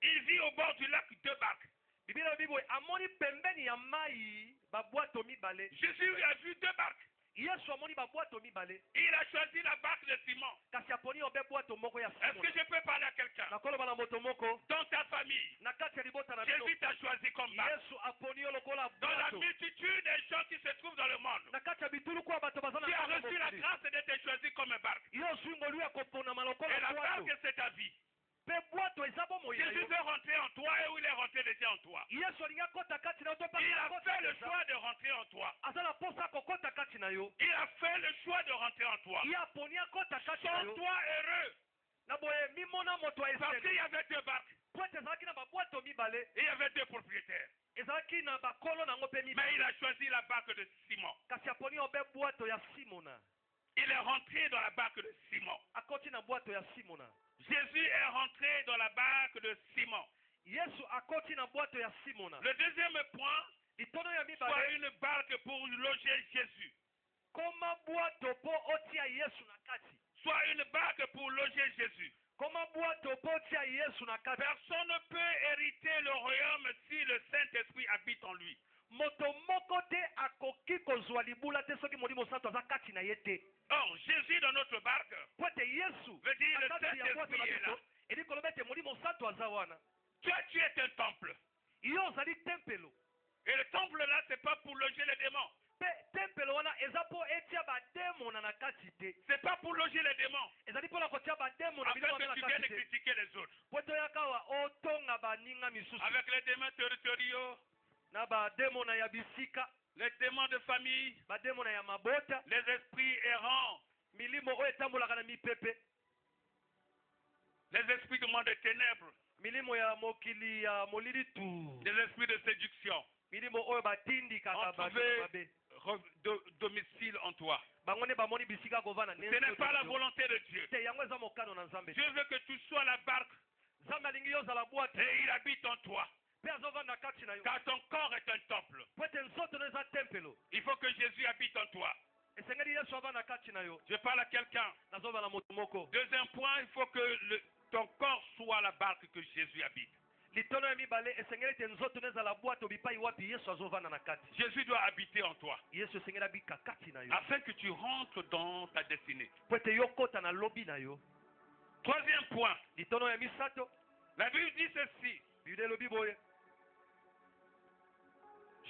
il vit au bord du lac deux barques. biblia elobi boye amoni pembeni ya mai babwato mibale. Jésus a vu deux barques. yesu amoni babwato mibale Il a choisi la barque de Simon. kasi aponi obe bwato moko ya Est-ce Simon. que je peux parler à quelqu'un? nakoloba na moto moko Dans ta famille, na kati ya libota na bino Jésus t'a choisi comme barque. yesu aponi yo lokola Dans la bwato multitude des gens qui se trouvent dans le monde, na kati ya bituluku ya bato baza na tu as kati ya reçu la mokili. grâce d'être choisi comme barque. yo ozwi ngolu ya koponama Et lokola la bwato barque, c'est ta vie. mpe bwato eza bomoi na Jésus yo. veut rentrer en toi et où il est rentré déjà en toi. yesu alingi akota kati na yo to mpe Il a akota fait le eza. choix de rentrer en toi. aza na posa akokota kati na yo Il a fait le choix de rentrer en toi. ye aponi akota kati na yo Sens-toi heureux na boye mimona moto parce qu'il aesene y avait deux barques po ete ezalaki na babwato mibale et il y avait deux propriétaires. ezalaki na bakolo nango mpe Mais mibale il a choisi la barque de Simon. kasi aponi obe bwato ya simona Il est rentré dans la barque de Simon. akoti na bwato ya simona Jésus est rentré dans la barque de Simon. yesu akoti na bwato ya simona Le deuxième point, litono ya soit mibale une barque pour loger Jésus. koma bwato mpo otia yesu na kati Soit une barque pour loger Jésus. koma bwato mpo otia yesu na kati Personne ne peut hériter le royaume si le Saint-Esprit habite en lui. moto moko te akoki kozwa libula te soki molimo santo aza kati na ye te Or, Jésus dans notre barque po ete yesu veut dire le na kati ya bwato na Saint-Esprit est là. biso eli koloba ete molimo santo aza wana Toi, tu es un temple. yo ozali tempelo Et le temple là, c'est pas pour loger les démons. mpe tempelo wana eza mpo etia bademona na kati te C'est pas pour loger les démons. ezali mpona kotia bademona Afin biloko que na tu kati viennes te critiquer les autres. po toyaka awa otonga baninga misusu Avec les démons territoriaux, na bademona ya bisika les démons de famille, bademona ya mabota les esprits errants, milimo oyo etambolaka na mipepe les esprits du monde des ténèbres, milimo ya mokili ya molili tu les esprits de séduction, milimo oyo batindikaka ont bato trouvé mabe domicile en toi. bango nde bamoni bisika kovanda Ce n'est pas la volonté de Dieu. te yango eza mokano na nzambe Dieu veut que tu sois la barque nzambe alingi yo ozala bwato et il habite en toi. mpe azovanda kati na yo Car ton corps est un temple. po ete nzoto no eza tempelo Il faut que Jésus habite en toi. esengeli yesu ava na kati na yo. Je parle à quelqu'un. Nazoba na moto moko. Deuxième point, il faut que ton corps soit la barque que Jésus habite. Litono ya mibale esengeli te nzoto nezala bwato bipai wapi yesu azovanda na kati. Jésus doit habiter en toi. Yesu esengeli abika kati na yo. Afin que tu rentres dans ta destinée. Po ete yo kota na lobi na yo. Troisième point. Litono ya misato. La Bible dit ceci. Biblia elobi boye.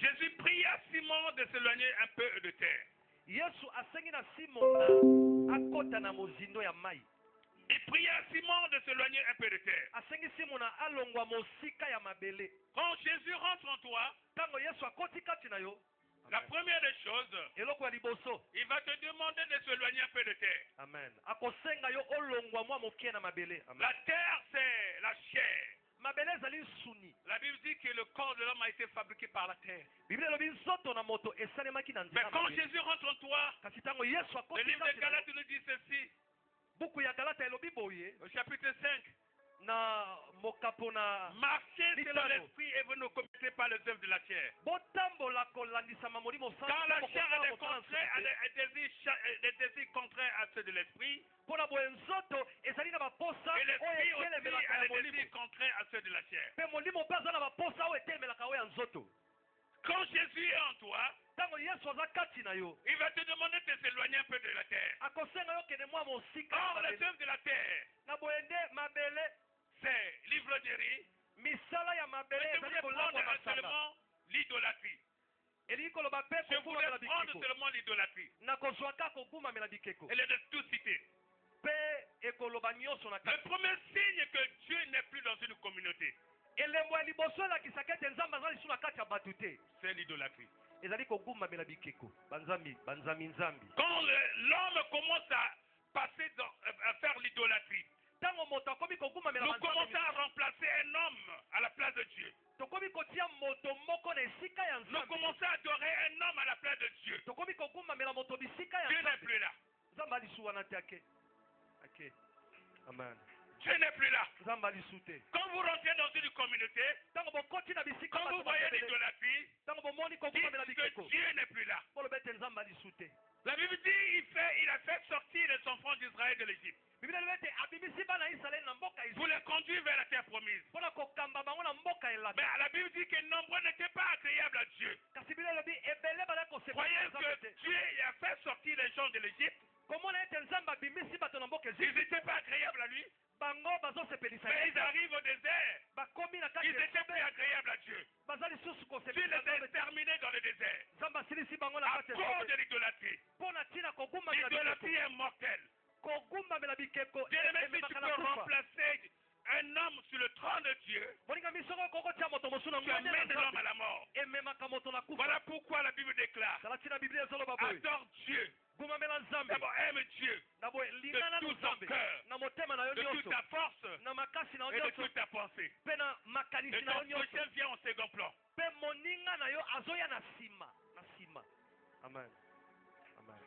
Jésus pria Simon de s'éloigner un peu de terre. Yesu asengi na Simona akota na mozindo ya mai. Il pria Simon de s'éloigner un peu de terre. Asengi Simona alongwa mosika ya mabele. Quand Jésus rentre en toi, Tango Yesu akoti kati na yo. la première des choses, Eloko ya liboso. il va te demander de s'éloigner un peu de terre. Amen. Akosenga yo olongwa mwa mokie na mabele. Amen. La terre, c'est la chair. Mabele ezali suni. La Bible dit que le corps de l'homme a été fabriqué par la terre. Biblia elobi nzoto na moto esalemaki na Mais nzela. quand Jésus rentre en toi, Kasi tango Yesu le akoti livre de kati na yo. Galates nous dit ceci, Buku ya Galata elobi boye au chapitre 5. na mokapo na Marchez selon Litano. l'esprit et vous ne commettez pas les œuvres de la chair. botambola kolandisama molimo Quand la chair a des désirs contraires à ceux de l'esprit, mpona boye nzoto ezali na baposa et l'esprit oyo aussi etelemelaka a ya des molimo désirs contraires à ceux de la chair. mpe molimo mpe aza na baposa oyo etelemelaka oyo ya nzoto. Quand Jésus est en toi, ntango yesu aza kati na yo il va te demander de s'éloigner un peu de la terre. akosenga yo kende mwa mosika ya Or, les mabele. œuvres de la terre, na boye nde mabele c'est l'ivrognerie. misala ya mabele Je ezali voulais kolangwa prendre masanga seulement l'idolâtrie. elingi koloba mpe Je voulais kofulamela prendre bikeko seulement l'idolâtrie. na kozwa kaka kogumamela bikeko Elle est de tout citer. mpe ekoloba nyonso na Le kati. premier signe que Dieu n'est plus dans une communauté, elembo ya liboso elakisaka ete nzambe aza lisu na kati ya bato te c'est l'idolâtrie. ezali kogumamela bikeko banzami nzambi. Quand l'homme commence à passer à faire l'idolâtrie, ntango moto akomi kogumamela nous banzambi commençons à remplacer un homme à la place de Dieu. tokomi kotia moto moko na esika ya Nous nzambe commençons à adorer un homme à la place de Dieu. tokomi kogumamela moto bisika ya Dieu n'est nzambe plus là. nzambe alisu wana te ake amen Dieu n'est plus là. nzambe alisu te. Quand vous rentrez dans une communauté, ntango bokoti na bisika quand vous bato voyez babele, l'idolâtrie, ntango bomoni dites kogumamela que bikeko Dieu n'est plus là. boloba ete nzambe alisu te. La Bible dit il a fait sortir les enfants d'Israël de l'Égypte biblia elobi ete abimisi bana ya israele na mboka pour les conduire vers la terre promise. mpona kokamba bango na mboka Mais elaka. la Bible dit que nombreux n'étaient pas agréables à Dieu. kasi biblia elobi ebele bazali kosepela Croyez nzambe te. que Dieu a fait sortir les gens de l'Égypte. komona ete nzambe abimisi bato na mboka Ils ezipte n'étaient pas agréables à lui. bango bazosepelisa Mais ye. ils arrivent au désert. bakomi na kati Ils ya étaient plus esobe agréables à Dieu. baza lisusu Dieu kosepelisa les a nzambe te. exterminés dans le désert. nzambe asilisi bango na À kati ya cause esobe de l'idolâtrie. mpo na ntina kogumamela L'idolâtrie bikeko. est mortelle. kogumamela bikeko Bien-aimé, si tu ememaka na peux kufa. remplacer un homme sur le trône de Dieu, bolingami soko kokotia moto mosu na tu ngwende na amènes l'homme à nzambe la mort. ememaka moto na kufa. Voilà pourquoi la Bible déclare, tala ntina biblia ezoloba boye adore Dieu. gumamela nzambe D'abord, aime Dieu na boye lingana tout na ton nzambe cœur, na motema na yo de toute nyonso ta force na makasi na yo et de nyonso toute ta pensée. mpe na Et makanisi na ton yo nyonso prochain vient au second plan. mpe moninga na yo azoya na nsima amen amen.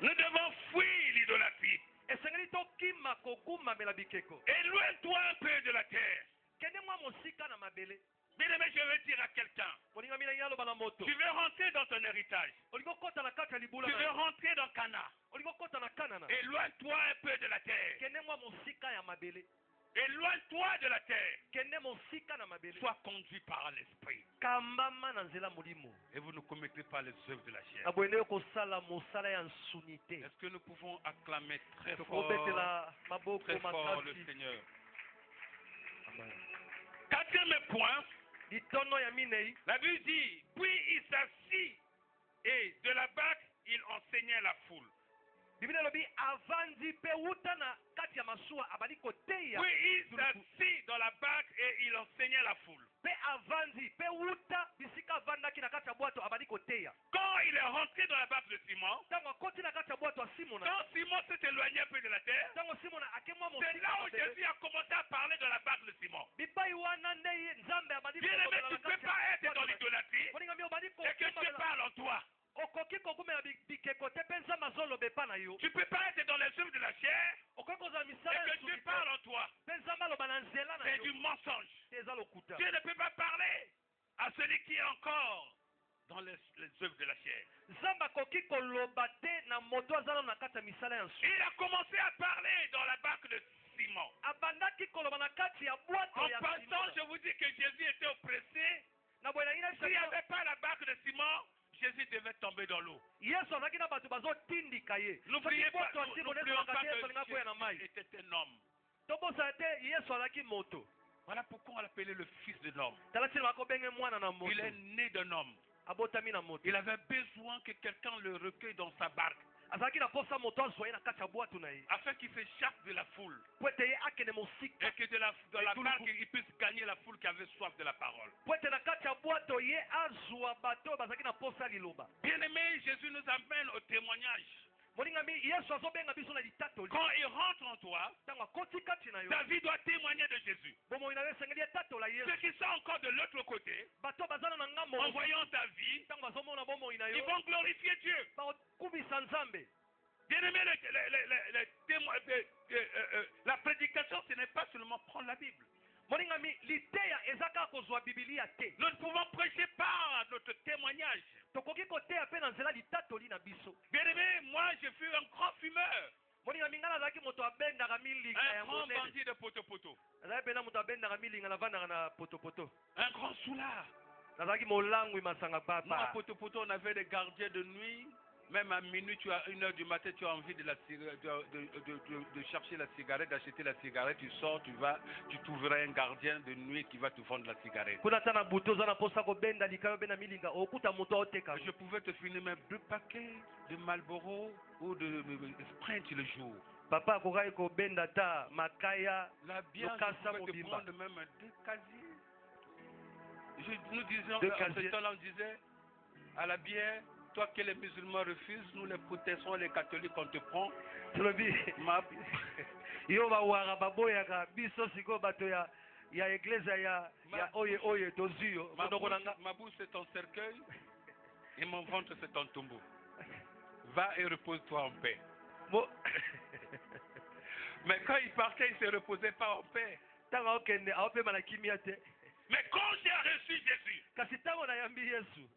Nous devons fuir l'idolâtrie. esengeli tokima kogumamela bikeko. Éloigne-toi un peu de la terre. kende mwa mosika na mabele. Bien-aimé, je veux dire à quelqu'un, molingami na ye aloba na moto tu veux rentrer dans ton héritage. olingi okota na kati ya libula Tu na veux yo. rentrer dans Cana. olingi okota na kanana Éloigne-toi un peu de la terre. kende mwa mosika ya mabele. Éloigne-toi de la terre. kende mosika na mabele. Sois conduit par l'esprit. kambama na nzela molimo Et vous ne commettez pas les œuvres de la chair. na boye nde kosala mosala ya nsuni te. Est-ce que nous pouvons acclamer très fort, tokobetela maboko très fort le makasi. Seigneur? Amen. Quatrième point, litono ya minei la Bible dit, puis il s'assit et de la barque, il enseignait la foule. biblia elobi avandi mpe wuta na kati ya masuwa abali koteya Puis il s'assit dans la barque et il enseignait la foule. mpe avandi mpe wuta bisika avandaki na kati ya bwato abali koteya. Quand il est rentré dans la barque de Simon, ntango akoti na kati ya bwato ya simona quand Simon s'est éloigné un peu de la terre, ntango simona akemwa c'est là où Jésus a commencé à parler de la barque de Simon. bipai wana nde ye nzambe abali Bien-aimé, tu ne peux pas être dans l'idolâtrie koningami obali et que Dieu parle en toi. okoki kogumela bikeko te mpe nzambe azoloba epa na yo. Tu ne peux pas être dans les œuvres de la chair okoki kozala et misala ya que nsuni Dieu parle en toi. mpe nzambe aloba na nzela na C'est yo du mensonge. te eza lokuta. Dieu ne peut pas parler à celui qui est encore dans les œuvres de la chair. nzambe akoki koloba te na moto aza na kati ya misala ya nsuku. Il a commencé à parler dans la barque de Simon. abandaki koloba na kati ya bwato En ya passant, Simon. je vous dis que Jésus était oppressé. na boye na ngina S'il n'y avait pas la barque de Simon, Jésus devait tomber dans l'eau. yesu azalaki na bato bazotindika ye. N'oubliez Soki pas, bwato ya Simon n'oublions ezalaka pas te yesu alinga koya na que mai. Jésus était un homme. tobosa te yesu azalaki moto. Voilà pourquoi on l'appelait le fils de l'homme. tala ntina bakobenge mwana na moto. Il est né d'un homme. abotami na moto. Il avait besoin que quelqu'un le recueille dans sa barque azalaki na posa moto azwa ye na kati ya bwato na ye. afin qu'il s'échappe de la foule po ete ye akende mosika. et que de la barque il puisse gagner la foule qui avait soif de la parole. po ete na kati ya bwato ye azwa bato oyo bazalaki na posa liloba. Bien-aimé, Jésus nous amène au témoignage. molingami yesu azobenga biso na litatoli. Quand il rentre en toi, ntango akoti kati na yo. ta vie doit témoigner de Jésus. bomoi na yo esengeli etatola Ceux yesu. qui sont encore de l'autre côté, bato bazana na ngambo en voyant ta vie, ntango bazomona bomoi na ils yo vont glorifier Dieu. bakokumisa nzambe. Bien-aimé, la prédication, ce n'est pas seulement prendre la Bible. molingami liteya eza kaka kozwa bibilia te. Nous ne pouvons prêcher par notre témoignage. tokoki koteya mpe na nzela litatoli na biso. Bien-aimé, moi, je fus un grand fumeur, molingami ngai nazalaki moto abendaka milinga un ya grand monene. bandit de poto-poto, nazalaki mpena moto abendaka milinga navandaka na potopoto. un grand soulard. nazalaki molangwi masanga Nous, à papa. poto-poto, on avait des gardiens de nuit. Même à minuit, tu as 1h du matin, tu as envie de chercher la cigarette, d'acheter la cigarette. Tu sors, tu trouveras un gardien de nuit qui va te vendre la cigarette. kuna ata na butu oza na mposa kobenda likayo mpe na milinga okuta moto aoteka. Je pouvais te finir même 2 paquets de Marlboro ou de Sprint le jour. papa akokaki kobenda ta makaya La bière, lokasa je pouvais te mobimba. prendre même 2 casiers. Nous disions, Deux à ce casiers. temps-là, on disait, à la bière, toi que les musulmans refusent, nous les protestants, les catholiques, on te prend. tolobi Ma- yo bawaka baboyaka biso sikoyo bato ya eglise ya oye tozwi yo monoko na nga. Ma bouche c'est ton cercueil et mon ventre c'est ton tombeau. Va et repose-toi en paix. Mo- Mais quand il partait, il ne se reposait pas en paix. ntango aokende aopema na kimia te. Mais quand j'ai reçu Jésus, kasi ntango nayambi yesu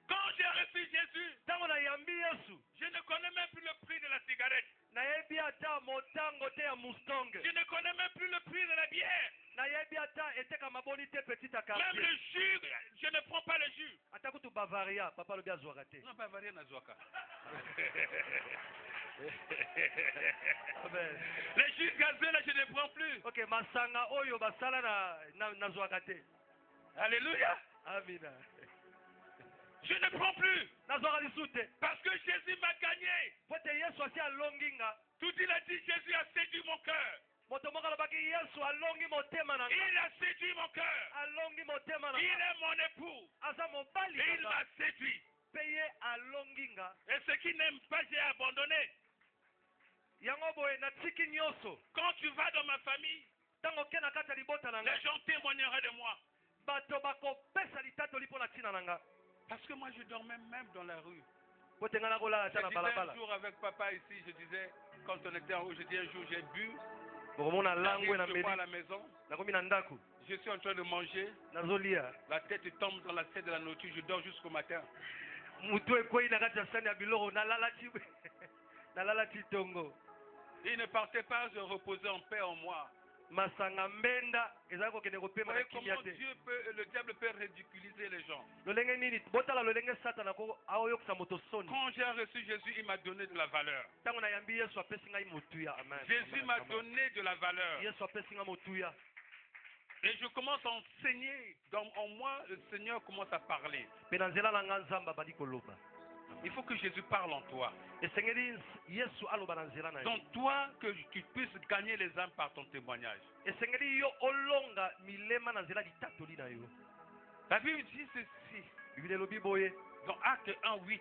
quand j'ai reçu Jésus, ntango nayambi yesu je ne connais même plus le prix de la cigarette. nayebi ata motango te ya mustonge. Je ne connais même plus le prix de la bière. nayebi ata eteka maboni te petite Même quartier. le jus, je ne prends pas le jus. ata kutu bavaria papa alobi azwaka te. Non, pas varié na Zouaka. Amen. Les jus gazeux, là, je ne prends plus. ok masanga oyo basala nazwaka te. Alléluia. amina. Je ne prends plus. nazwaka lisu te. Parce que Jésus m'a gagné. po ete yesu asi alongi nga. Tout il a dit, Jésus a séduit mon cœur. moto moko alobaki yesu alongi motema na nga. Il a séduit mon cœur. alongi motema na Il nga. est mon époux. aza mobali Et il na m'a nga. séduit. mpe ye alongi nga. Et ce qui n'aime pas, j'ai abandonné. yango boye natiki nyonso. Quand tu vas dans ma famille, ntango oke na kati ya libota na nga. les gens témoigneraient de moi. bato bakopesa litatoli mpo na ntina na nga. Parce que moi, je dormais même dans la rue. po te nga nakolala Je ata na disais un balabala. jour avec papa ici, je disais, quand on était en haut, je dis un jour, j'ai bu. bokomona langwe na Je meli vois à la maison, nakomi na ndako je suis en train de manger. nazolia. La tête tombe dans l'assiette de la nourriture, je dors jusqu'au matin. mutu ekwei na kati ya sani ya biloko nalalati tongo. Il ne partait pas se reposer en paix en moi. masanga mbenda ezali kokende Vous kopema na voyez kimia comment te. le diable peut ridiculiser les gens. lolenge nini botala lolenge satana aoyokisa moto soni. Quand j'ai reçu Jésus, il m'a donné de la valeur. ntango nayambi yesu apesi ngai motuya. amen. Jésus m'a donné de la valeur. yesu apesi ngai motuya. Et je commence à enseigner. En moi, le Seigneur commence à parler. mpe na nzela na nga nzambe abandi koloba. Il faut que Jésus parle en toi. esengeli yesu aloba na nzela na yo. Donc toi, que tu puisses gagner les âmes par ton témoignage. esengeli yo olonga milema na nzela litatoli na yo. La Bible dit ceci. biblia elobi boye Dans Acte 1:8.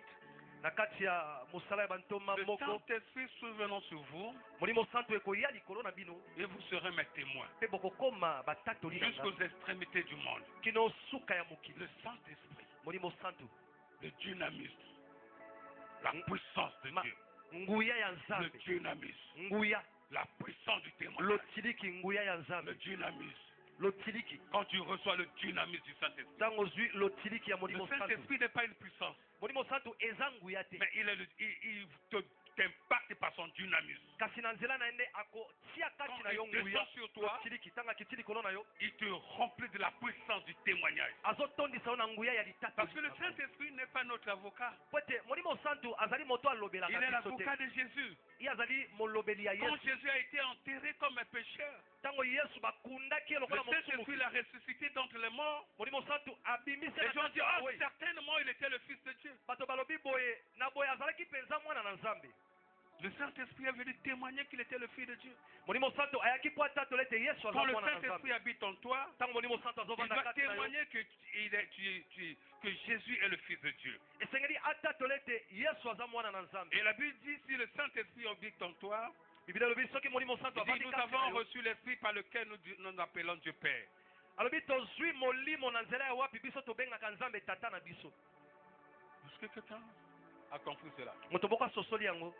na kati ya mosala ya bantoma Le moko Saint-Esprit souvenant sur vous molimo santo ekoya likolo na bino et vous serez mes témoins. mpe bokokoma batatoli na Jusqu'aux nzambe extrémités du monde. kino suka ya mokili. Le Saint-Esprit, molimo santo le dynamisme, la puissance de Dieu. nguya ya Le nzambe. dynamisme, nguya la puissance du témoignage. lotiliki nguya ya Le nzambe. dynamisme, lotiliki quand tu reçois le dynamisme du Saint-Esprit. ntango ozwi lotiliki ya Le molimo santu Saint-Esprit n'est pas une puissance, molimo santu eza nguya te mais il t'impacte par son dynamisme. kasi na nzela na ye nde akotia kati Quand na yo il descend nguya sur toi, lotiliki ntango akiti likolo na yo il te remplit de la puissance du témoignage. azotondisa yo na nguya ya Parce que le litatoli Saint-Esprit n'est pas notre avocat. po ete molimo santu azali moto Il alobelaka est biso te l'avocat de Jésus. ye azali molobeli ya Quand yesu Jésus a été enterré comme un pécheur, ntango yesu bakundaki ye le lokola Saint-Esprit mosumuki l'a ressuscité d'entre les morts. molimo santu abimisi Les na gens kati disent, ya oh, boye certainement il était le Fils de Dieu. bato balobi boye na boye azalaki mpenza mwana na nzambe Le Saint-Esprit est venu témoigner qu'il était le Fils de Dieu. molimo santu ayaki po atatolo ete yesu Quand aza le mwana na nzambe Saint-Esprit habite en toi, ntango molimo santu il azovanda doit kati na yo témoigner que Jésus est le Fils de Dieu. esengeli atatolo ete yesu aza mwana na nzambe Et la Bible dit, si le Saint-Esprit habite en toi, biblia elobi soki molimo santu il dit, avandi nous kati na avons yo reçu l'Esprit par lequel nous appelons Dieu Père. alobi tozwi molimo na nzela ya wapi biso tobengaka nzambe tata na biso Est-ce que quelqu'un a compris cela? moto moko asosoli yango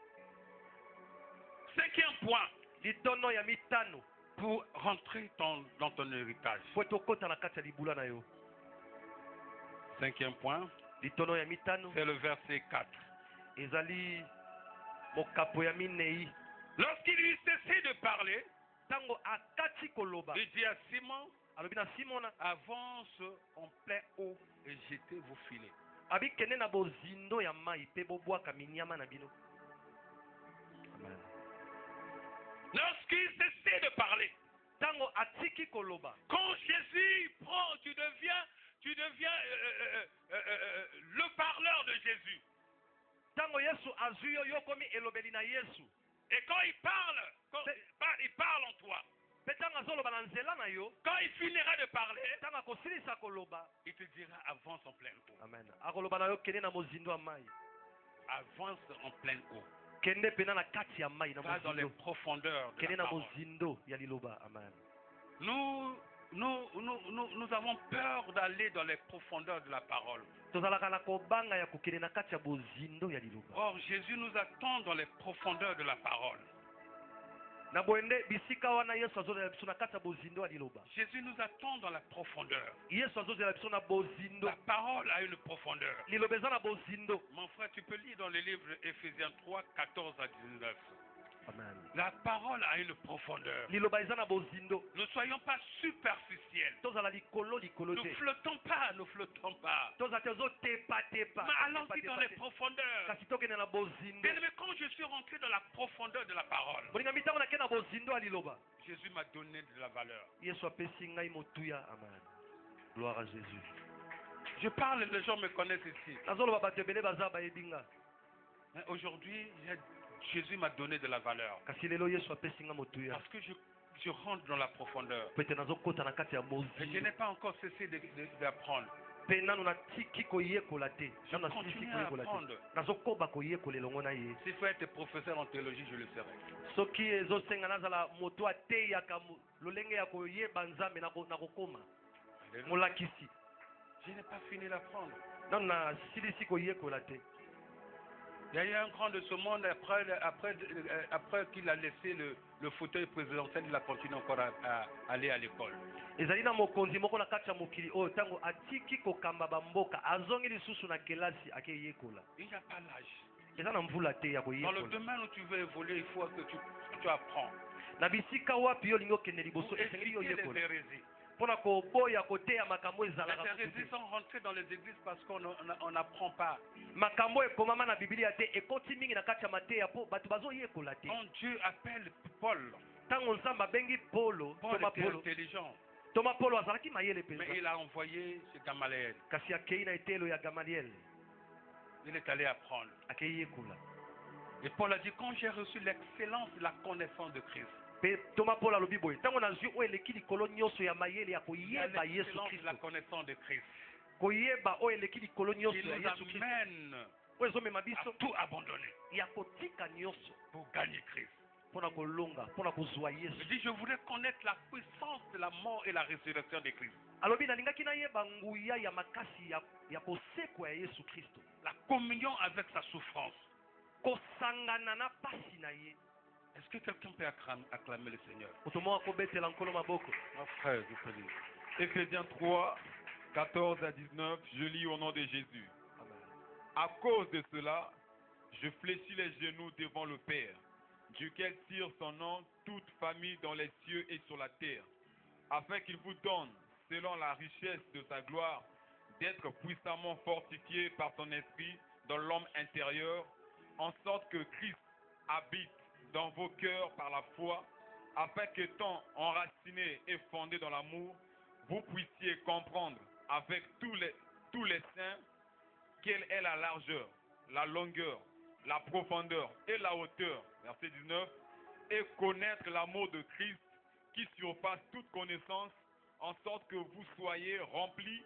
5e point, litono ya mitano pour rentrer dans ton héritage. po ete okota na kati ya libula na yo 5e point, litono ya mitano c'est le verset 4. ezali mokapo ya minei Lorsqu'il eut cessé de parler, ntango akati koloba il dit à Simon, alobi na simona avance en plein eau et jetez vos filets. abikende na bozindo ya mai mpe bobwaka minyama na bino Amen. Lorsqu'il cessait de parler, ntango atiki koloba quand Jésus prend, tu deviens le parleur de Jésus. ntango yesu azwi yo yo komi elobeli na yesu Et quand il parle, il parle en toi. mpe ntango azoloba na nzela na yo Quand il finira de parler, ntango akosilisa koloba il te dira avance en pleine eau. amen akoloba na yo kende na mozindo ya mai Avance en pleine eau. kende pena na kati ya mai na Va dans les mozindo profondeurs de kende la na parole. mozindo ya liloba amen Nous avons peur d'aller dans les profondeurs de la parole. tozalaka na kobanga ya kokende na kati ya bozindo ya liloba Or, Jésus nous attend dans les profondeurs de la parole. na boyende bisika wana yesu azozela biso na kati ya bozindo ya liloba Jésus nous attend dans la profondeur. yesu azozela biso na bozindo La parole a une profondeur. liloba eza na bozindo Mon frère, tu peux lire dans le livre Éphésiens 3, 14 à 19. amen La parole a une profondeur. liloba eza na bozindo Ne soyons pas superficiels. tozala likolo likolo Ne te flottons pas. tozala te ozotepatepa Mais allons-y dans les profondeurs. kasi tokende na bozindo Bien aimé, quand je suis rentré dans la profondeur de la parole, bolinga mitango nake na bozindo ya liloba Jésus m'a donné de la valeur. yesu apesi ngai motuya amen gloire à jésus Je parle, les gens me connaissent ici. nazoloba bato ebele baza bayebi nga Mais aujourd'hui, Jésus m'a donné de la valeur. kasi lelo yesu apesi nga motuya Parce que je rentre dans la profondeur. po ete nazokota na kati ya Et je bozindo n'ai pas encore cessé d'apprendre. mpe nanu natiki koyekola te Je nanu nasilisi continue à koyekola te apprendre. nazokoba koyekola elongo na ye S'il faut être professeur en théologie, je le serai. soki ezosenga nazala moto ateyaka lolenge ya koyeba nzambe na kokoma Alléluia. molakisi Je n'ai pas fini d'apprendre. nanu nasilisi koyekola te Il y a eu un grand de ce monde, après qu'il a laissé le fauteuil présidentiel, il a continué encore à aller à l'école. ezali na mokonzi moko na kati ya mokili oyo ntango atiki kokamba bamboka azongi lisusu na kelasi akeyekola Il n'y a pas l'âge. eza na mvula te ya Dans le koyekola domaine où tu veux évoluer, il faut que tu apprends. na bisika wapi yo olingi okende Pour liboso esengeli yo éviter les oyekola hérésies. mpona koboya koteya makambo ezalaka Les kutu hérésies te. sont rentrées dans les églises parce qu'on n'apprend pas. makambo ekomama na bibilia te ekoti mingi na kati ya mateya mpo bato bazoyekola te Quand Dieu appelle Paul, ntango nzambe abengi polo Paul toma était polo intelligent, toma polo azalaki mayele mais mpenza il a envoyé chez Gamaliel. kasi akei na etelo ya gamaliel Il est allé apprendre. akeyekola Et Paul a dit, quand j'ai reçu l'excellence de la connaissance de Christ, mpe toma polo alobi boye ntango nazwi oyo eleki likolo nyonso ya mayele ya il y a koyeba yesu l'excellence de la kristo connaissance de Christ koyeba oyo eleki likolo nyonso qui ya nous yesu kristo amène oyo ezomema à biso tout abandonner ya kotika nyonso pour gagner Christ. mpona kolonga mpona kozwa Je yesu dis, je voudrais connaître la puissance de la mort et la résurrection de Christ. alobi nalingaki nayeba nguya ya makasi ya kosekwa ya yesu kristo La communion avec sa souffrance. kosangana na pasi na ye Est-ce que quelqu'un peut acclamer le Seigneur? Moto akobetela nkolo maboko. Mon frère, je peux dire. Éphésiens 3, 14 à 19, je lis au nom de Jésus. Amen. À cause de cela, je fléchis les genoux devant le Père, duquel tire son nom toute famille dans les cieux et sur la terre, afin qu'il vous donne, selon la richesse de sa gloire, d'être puissamment fortifié par son esprit dans l'homme intérieur, en sorte que Christ habite dans vos cœurs par la foi, afin qu'étant enracinés et fondés dans l'amour, vous puissiez comprendre avec tous les saints quelle est la largeur, la longueur, la profondeur et la hauteur, verset 19, et connaître l'amour de Christ qui surpasse toute connaissance, en sorte que vous soyez remplis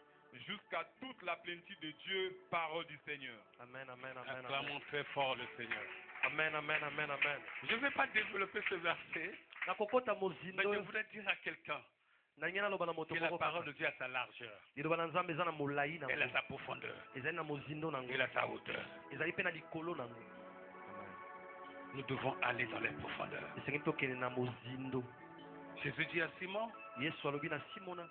jusqu'à toute la plénitude de Dieu, parole du Seigneur. Amen, amen, amen, amen. Acclamons très fort le Seigneur. Amen, amen, amen, amen. Je ne vais pas développer ce verset, Nakokota mais je mozindo. voudrais dire à quelqu'un Nangena loba na moto que la moko parole kaka. de Dieu a sa largeur, Liloba na Nzambe eza na molayi elle a nango. sa profondeur, Ezali na mozindo nango. elle a sa hauteur. Ezali pe na likolo nango. Nous devons aller dans les profondeurs. Esengi tokende na mozindo. Jésus dit à Simon, Yesu alobi na Simona,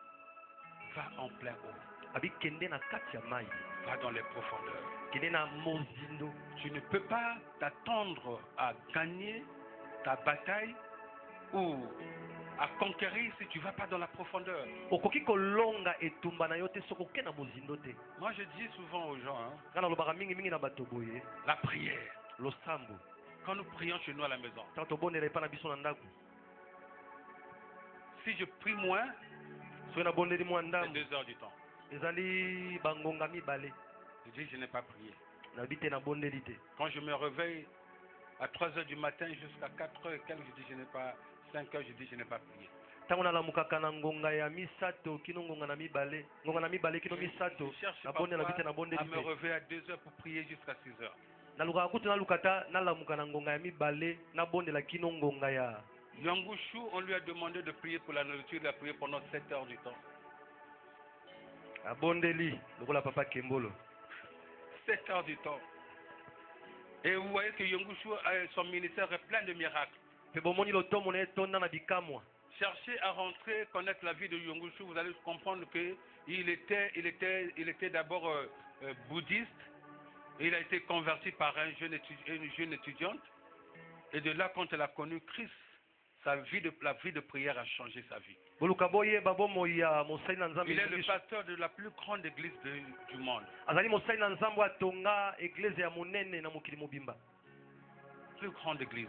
va en plein eau, abi kende na kati ya mai. va dans les profondeurs. Kende na mozindo. Tu ne peux pas t'attendre à gagner ta bataille ou à conquérir si tu ne vas pas dans la profondeur. Okoki kolonga etumba na yo te soki okende na mozindo te. Moi je dis souvent aux gens, Nga nalobaka mingi mingi na bato boye. la prière. Losambo. Quand nous prions chez nous à la maison, Ntango tobondela epai na biso na ndako. si je prie moins, Soki nabondeli mwa c'est ndambo. 2 heures du temps. Ezali bangonga mibale. Je dis je n'ai pas prié. Nabi te nabondeli te. Quand je me réveille à 3 heures du matin jusqu'à 4 heures et quelques, je dis je n'ai pas, 5 heures, je dis je n'ai pas prié. Ntango nalamukaka na ngonga ya misato kino ngonga na mibale. Ngonga na mibale kino misato. Je cherche Nabondela nabi te parfois nabondeli à me te. réveiller à 2 heures pour prier jusqu'à 6 heures. Nalukaka kutu nalukata nalamuka na ngonga ya mibale nabondela kino ngonga ya. Yangushu, on lui a demandé de prier pour la nourriture, il a prié pendant 7 heures du temps. Abondeli lokola papa Kembolo. 7 heures du temps. Et vous voyez que Yangushu, son ministère est plein de miracles. Pe bomoni lotomo na etonda na bikamwa. Cherchez à rentrer, connaître la vie de Yangushu, vous allez comprendre que il était d'abord bouddhiste. Il a été converti par une jeune étudiante. Et de là, quand elle a connu Christ, la vie de prière a changé sa vie. Boluka boye babomo ya mosali na Nzambe. Il est le pasteur de la plus grande église du monde. Azali mosali na Nzambe atonga église ya monene na mokili mobimba. Plus grande église.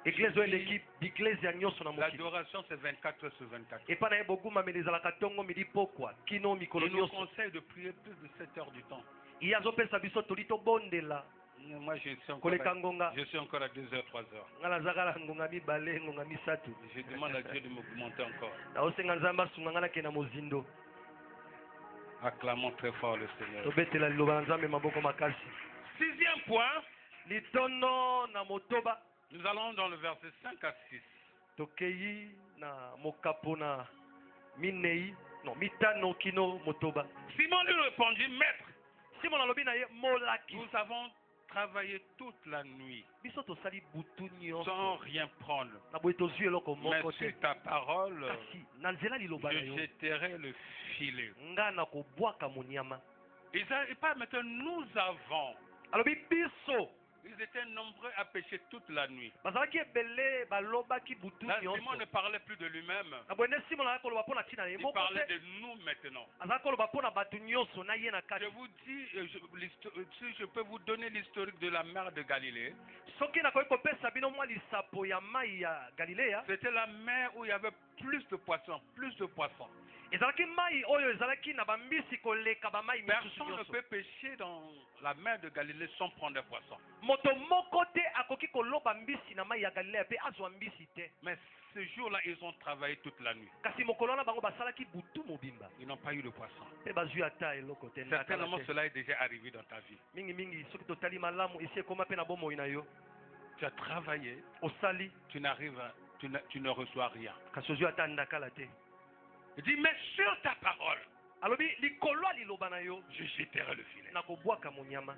Église oyo eleki église ya nyonso na mokili. L'adoration, c'est 24 heures sur 24. Epa na ye bogumameli ezalaka ntongo midi pokwa kino mikolo Il nous nyonso. conseille de prier plus de 7 heures du temps. Iye azopesa biso toli tobondela Moi, je suis koleka ngonga. encore à 2 heures, 3 heures. Nga nazakala ngonga mibale ngonga misato. Je demande à Dieu de m'augmenter encore. naosenga Nzambe asunga nga nakende na mozindo. Acclamons très fort le Seigneur. Tobetela liloba na Nzambe maboko makasi. 6e point, Litono na motoba. nous allons dans le verset 5 à 6. Tokei na mokapo na minei no mitano kino motoba. Simon lui répondit, Maître, Simon alobi na ye molaki. nous avons travaillé toute la nuit Biso tosali butu sans nyonso. rien prendre. Na boye tozwi eloko Mais moko te. sur ta parole, Kasi na nzela liloba na je yo. jetterai le filet. Nga na kobwaka monyama. Et pas maintenant, nous avons. Alobi biso. Ils étaient nombreux à pécher toute la nuit. Bazalaki ebele balobaki butu Là, nyonso. Simon ne parlait plus de lui-même. Na boye nde Simon azalaki koloba mpona ntina ye Il moko parlait te. de nous maintenant. Azalaki koloba mpona bato nyonso na ye na Je kati. vous dis, si je peux vous donner l'historique de la mer de Galilée, Soki nakoki kopesa bino mwa lisapo ya mai ya Galilea. c'était la mer où il y avait plus de poissons, plus de poissons. Ezalaki mai oyo ezalaki na bambisi koleka bamai misusu Personne ne nyonso. peut pêcher dans la mer de Galilée sans prendre des poissons. Moto moko te akoki koloba mbisi na mai ya Galilea pe azwa mbisi te. Mais ce jour-là, ils ont travaillé toute la nuit. Kasi mokolo wana bango basalaki butu mobimba. Ils n'ont pas eu de poisson. Pe bazwi ata eloko te. ndakala Certainement, te. cela est déjà arrivé dans ta vie. Mingi mingi soki totali malamu esi ekoma pe na bomoi na yo. Tu as travaillé, Osali tu ne reçois rien. kasi ozwi ata ndakala te. Il dit, mais sur ta parole, Alobi likolo ya liloba na yo je jetterai le filet. nakobwaka monyama.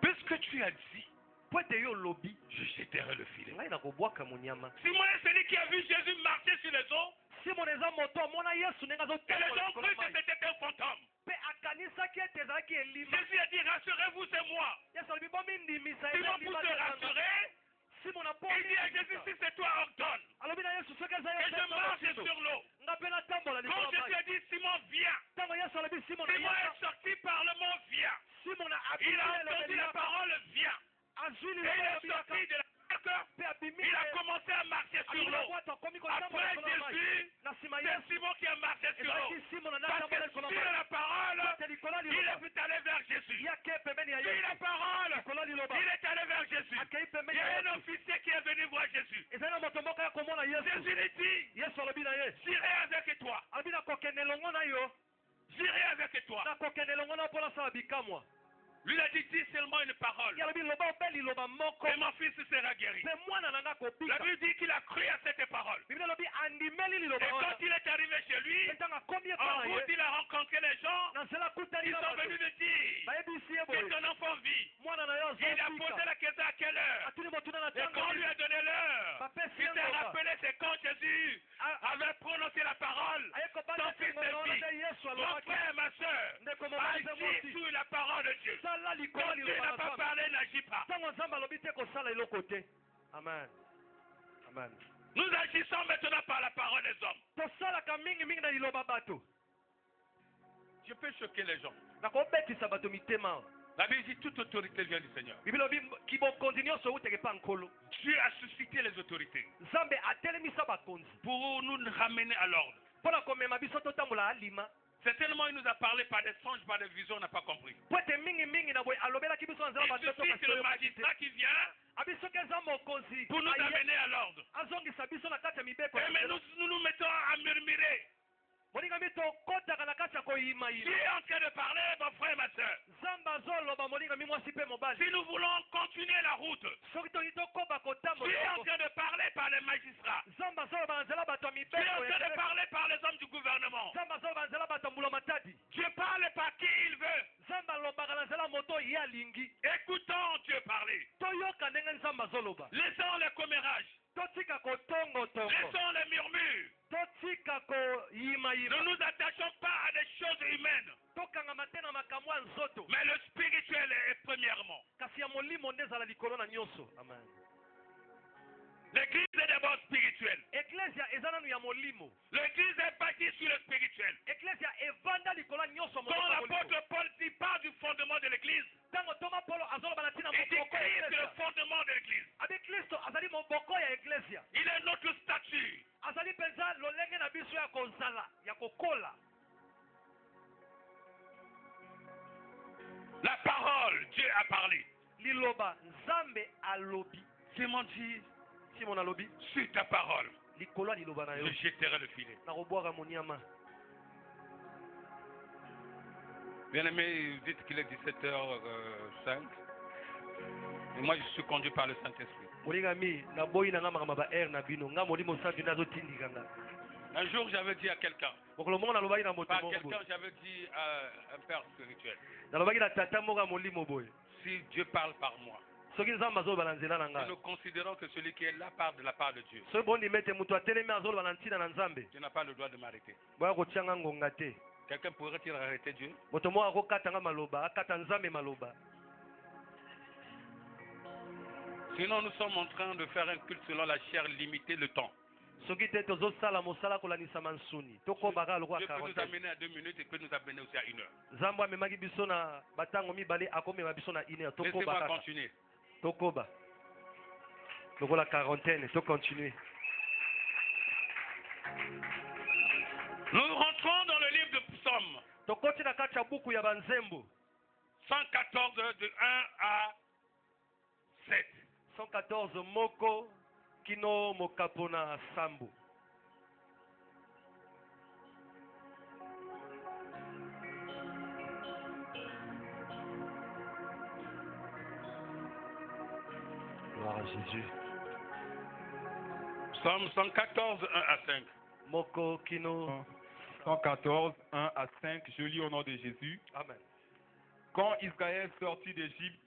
Puisque tu as dit, po ete yo olobi je jeterai le filet. ngai nakobwaka monyama. Simon est celui qui a vu Jésus marcher sur les eaux. Simon eza moto amona yesu ndenge Et les gens cru que azotambola c'était un fantôme. mpe akanisaki ete ezalaki elima. Jésus a dit, rassurez-vous, c'est moi. yesu alobi bomindimisa Simon pour se rassurer, Simon na po il dit à Jésus, si c'est toi, ordonne. alobi na yesu soki eza Et je marche sur l'eau. nga mpe natambola Quand likolo Jésus a dit, Simon, viens. ntango yesu alobi Simon Simon est sorti par le mot, viens. Simon Il a entendu la parole, viens. azwi Et il est sorti de la barque. mpe abimi Il a commencé à marcher sur l'eau. Après Jésus, na nsima c'est yesu Simon qui a marché sur l'eau. ezalaki Simon na Parce natambola que likolo sur la parole, likolo il liloba est allé vers Jésus. yake pembeni ya Sur la yesu parole, likolo liloba il est allé vers Jésus. akei Il pembeni y ya a un yesu officier qui est venu voir Jésus. ezali na moto moko ya komona yesu Jésus lui dit, yesu alobi na ye j'irai avec toi. alobi nakokende elongo na yo J'irai avec toi. nakokende elongo na mpo nasala bikamwa Lui il a dit, dis seulement une parole. ye alobi loba obe liloba moko Et mon fils sera guéri. mpe mwana na nga La kobika Bible dit qu'il a cru à cette parole. biblia alobi andimeli Et liloba quand wana il est arrivé chez lui, ntango akomi en epa na route, ye il a rencontré les gens. na nzela akutani Ils na sont bato venus lui dire bayebisi ye que boye ton enfant vit. mwana na yo Il a posé azobika la question à quelle heure. atuni motuna na Et quand on lui ntango a donné l'heure, bapesi il ye s'est ngoba rappelé, c'est quand Jésus avait prononcé la parole. aye Ton kobanda fils sengo na wana est nde dit. yesu Mon alobaki frère, ma soeur, ndeko mobali ze agis mosi sur la parole de Dieu. sala likolo Quand Dieu liloba n'a na pas nzambe parlé, n'agis pas. ntango nzambe alobi te kosala eloko te amen amen Nous agissons maintenant par la parole des hommes. tosalaka mingimingi na liloba bato Je peux choquer les gens. nakobetisa bato mitema La Bible dit toute autorité vient du Seigneur. biblia olobi kibokonzi nyonso euteke mpa nkolo Dieu a suscité les autorités nzambe atelemisa bakonzi pour nous ramener à l'ordre. mpo na komema biso totambola alima Certainement, il nous a parlé par des songes, par des visions, on n'a pas compris. po ete mingimingi na boye alobelaki biso na nzela Il bato suffit que le magistrat qui vient abi soki eza mokonzi pour nous amener à l'ordre. azongisa biso na kati ya mibeko Mais nous nous mettons à murmurer. moningami tokotaka na kati ya Dieu koyimayima est en train de parler, mon frère et ma soeur. nzambe azoloba moningami mwasi mpe mobali Si nous voulons continuer la route, soki tolingi tokoba Dieu est en kotambola train de parler par les magistrats. nzambe azoloba na nzela bato ya Dieu est en mibeko train de parler par les hommes du gouvernement. nzambe azoloba na nzela bato ya mbula matadi Dieu parle par qui il veut. nzambe alobaka na nzela moto ye alingi Écoutons Dieu parler. toyoka ndenge nzambe azoloba Laissons les commérages. totika kotongotongo Laissons les murmures. totika Ne koyimayima nous attachons pas à des choses humaines. tokangama te na makambo ya nzoto Mais le spirituel est premièrement. kasi ya molimo nde ezala likolo na nyonso amen L'église est d'abord spirituelle. eklesia eza nanu ya molimo L'église est bâtie sur le spirituel. eklesia evanda likolo ya nyonso Quand l'apôtre Paul dit part du fondement de l'église, ntango toma polo azoloba na ntina il dit moboko ya Christ est le eklesia fondement de l'église. abi kristo azali moboko ya eklesia Il est notre statut. azali mpenza lolenge na biso ya kozala ya kokola La parole, Dieu a parlé. liloba nzambe alobi Simon dit, simon alobi sur ta parole, likolo ya liloba na yo je jetterai le filet. nakobwaka moniama Bien-aimé, vous dites qu'il est 17h05. Et moi, je suis conduit par le Saint-Esprit. molingami naboyi na nga makambo ba aire na bino nga molimo santu nde azotindika nga Un jour, j'avais dit à quelqu'un, mokolo moko nalobaki na moto pas moko quelqu'un, boye j'avais dit à un père spirituel, nalobaki na tata moko ya molimo boye si Dieu parle par moi, soki nzambe azoloba na nzela na nga nous considérons que celui qui est là part de la part de Dieu. soki bondima ete moto atelemi azoloba na ntina na nzambe Tu n'as pas le droit de m'arrêter. boya kotianga ngonga te Quelqu'un pourrait-il arrêter Dieu? moto moko akokatanga maloba akata nzambe maloba Sinon, nous sommes en train de faire un culte selon la chair, limiter le temps. soki te tozosala mosala kolanisama nsuni tokobaka lokola Dieu peut nous 40 amener à 2 minutes et peut nous amener aussi à 1 heure. nzambe amemaki biso na batango mibale akomema biso na 1 heure tokoba Laissez-moi kaka continuer. tokoba lokola quarantaine tocontinue Nous rentrons dans le livre de Psaume tokoti na kati ya buku ya banzembo 114 de 1 à 7. 114 moko kino mokapo na sambo gloire à Jésus Psaume 114, 1 à 5. moko kino 114, 1 à 5, je lis au nom de Jésus. amen Quand Israël sortit d'Égypte,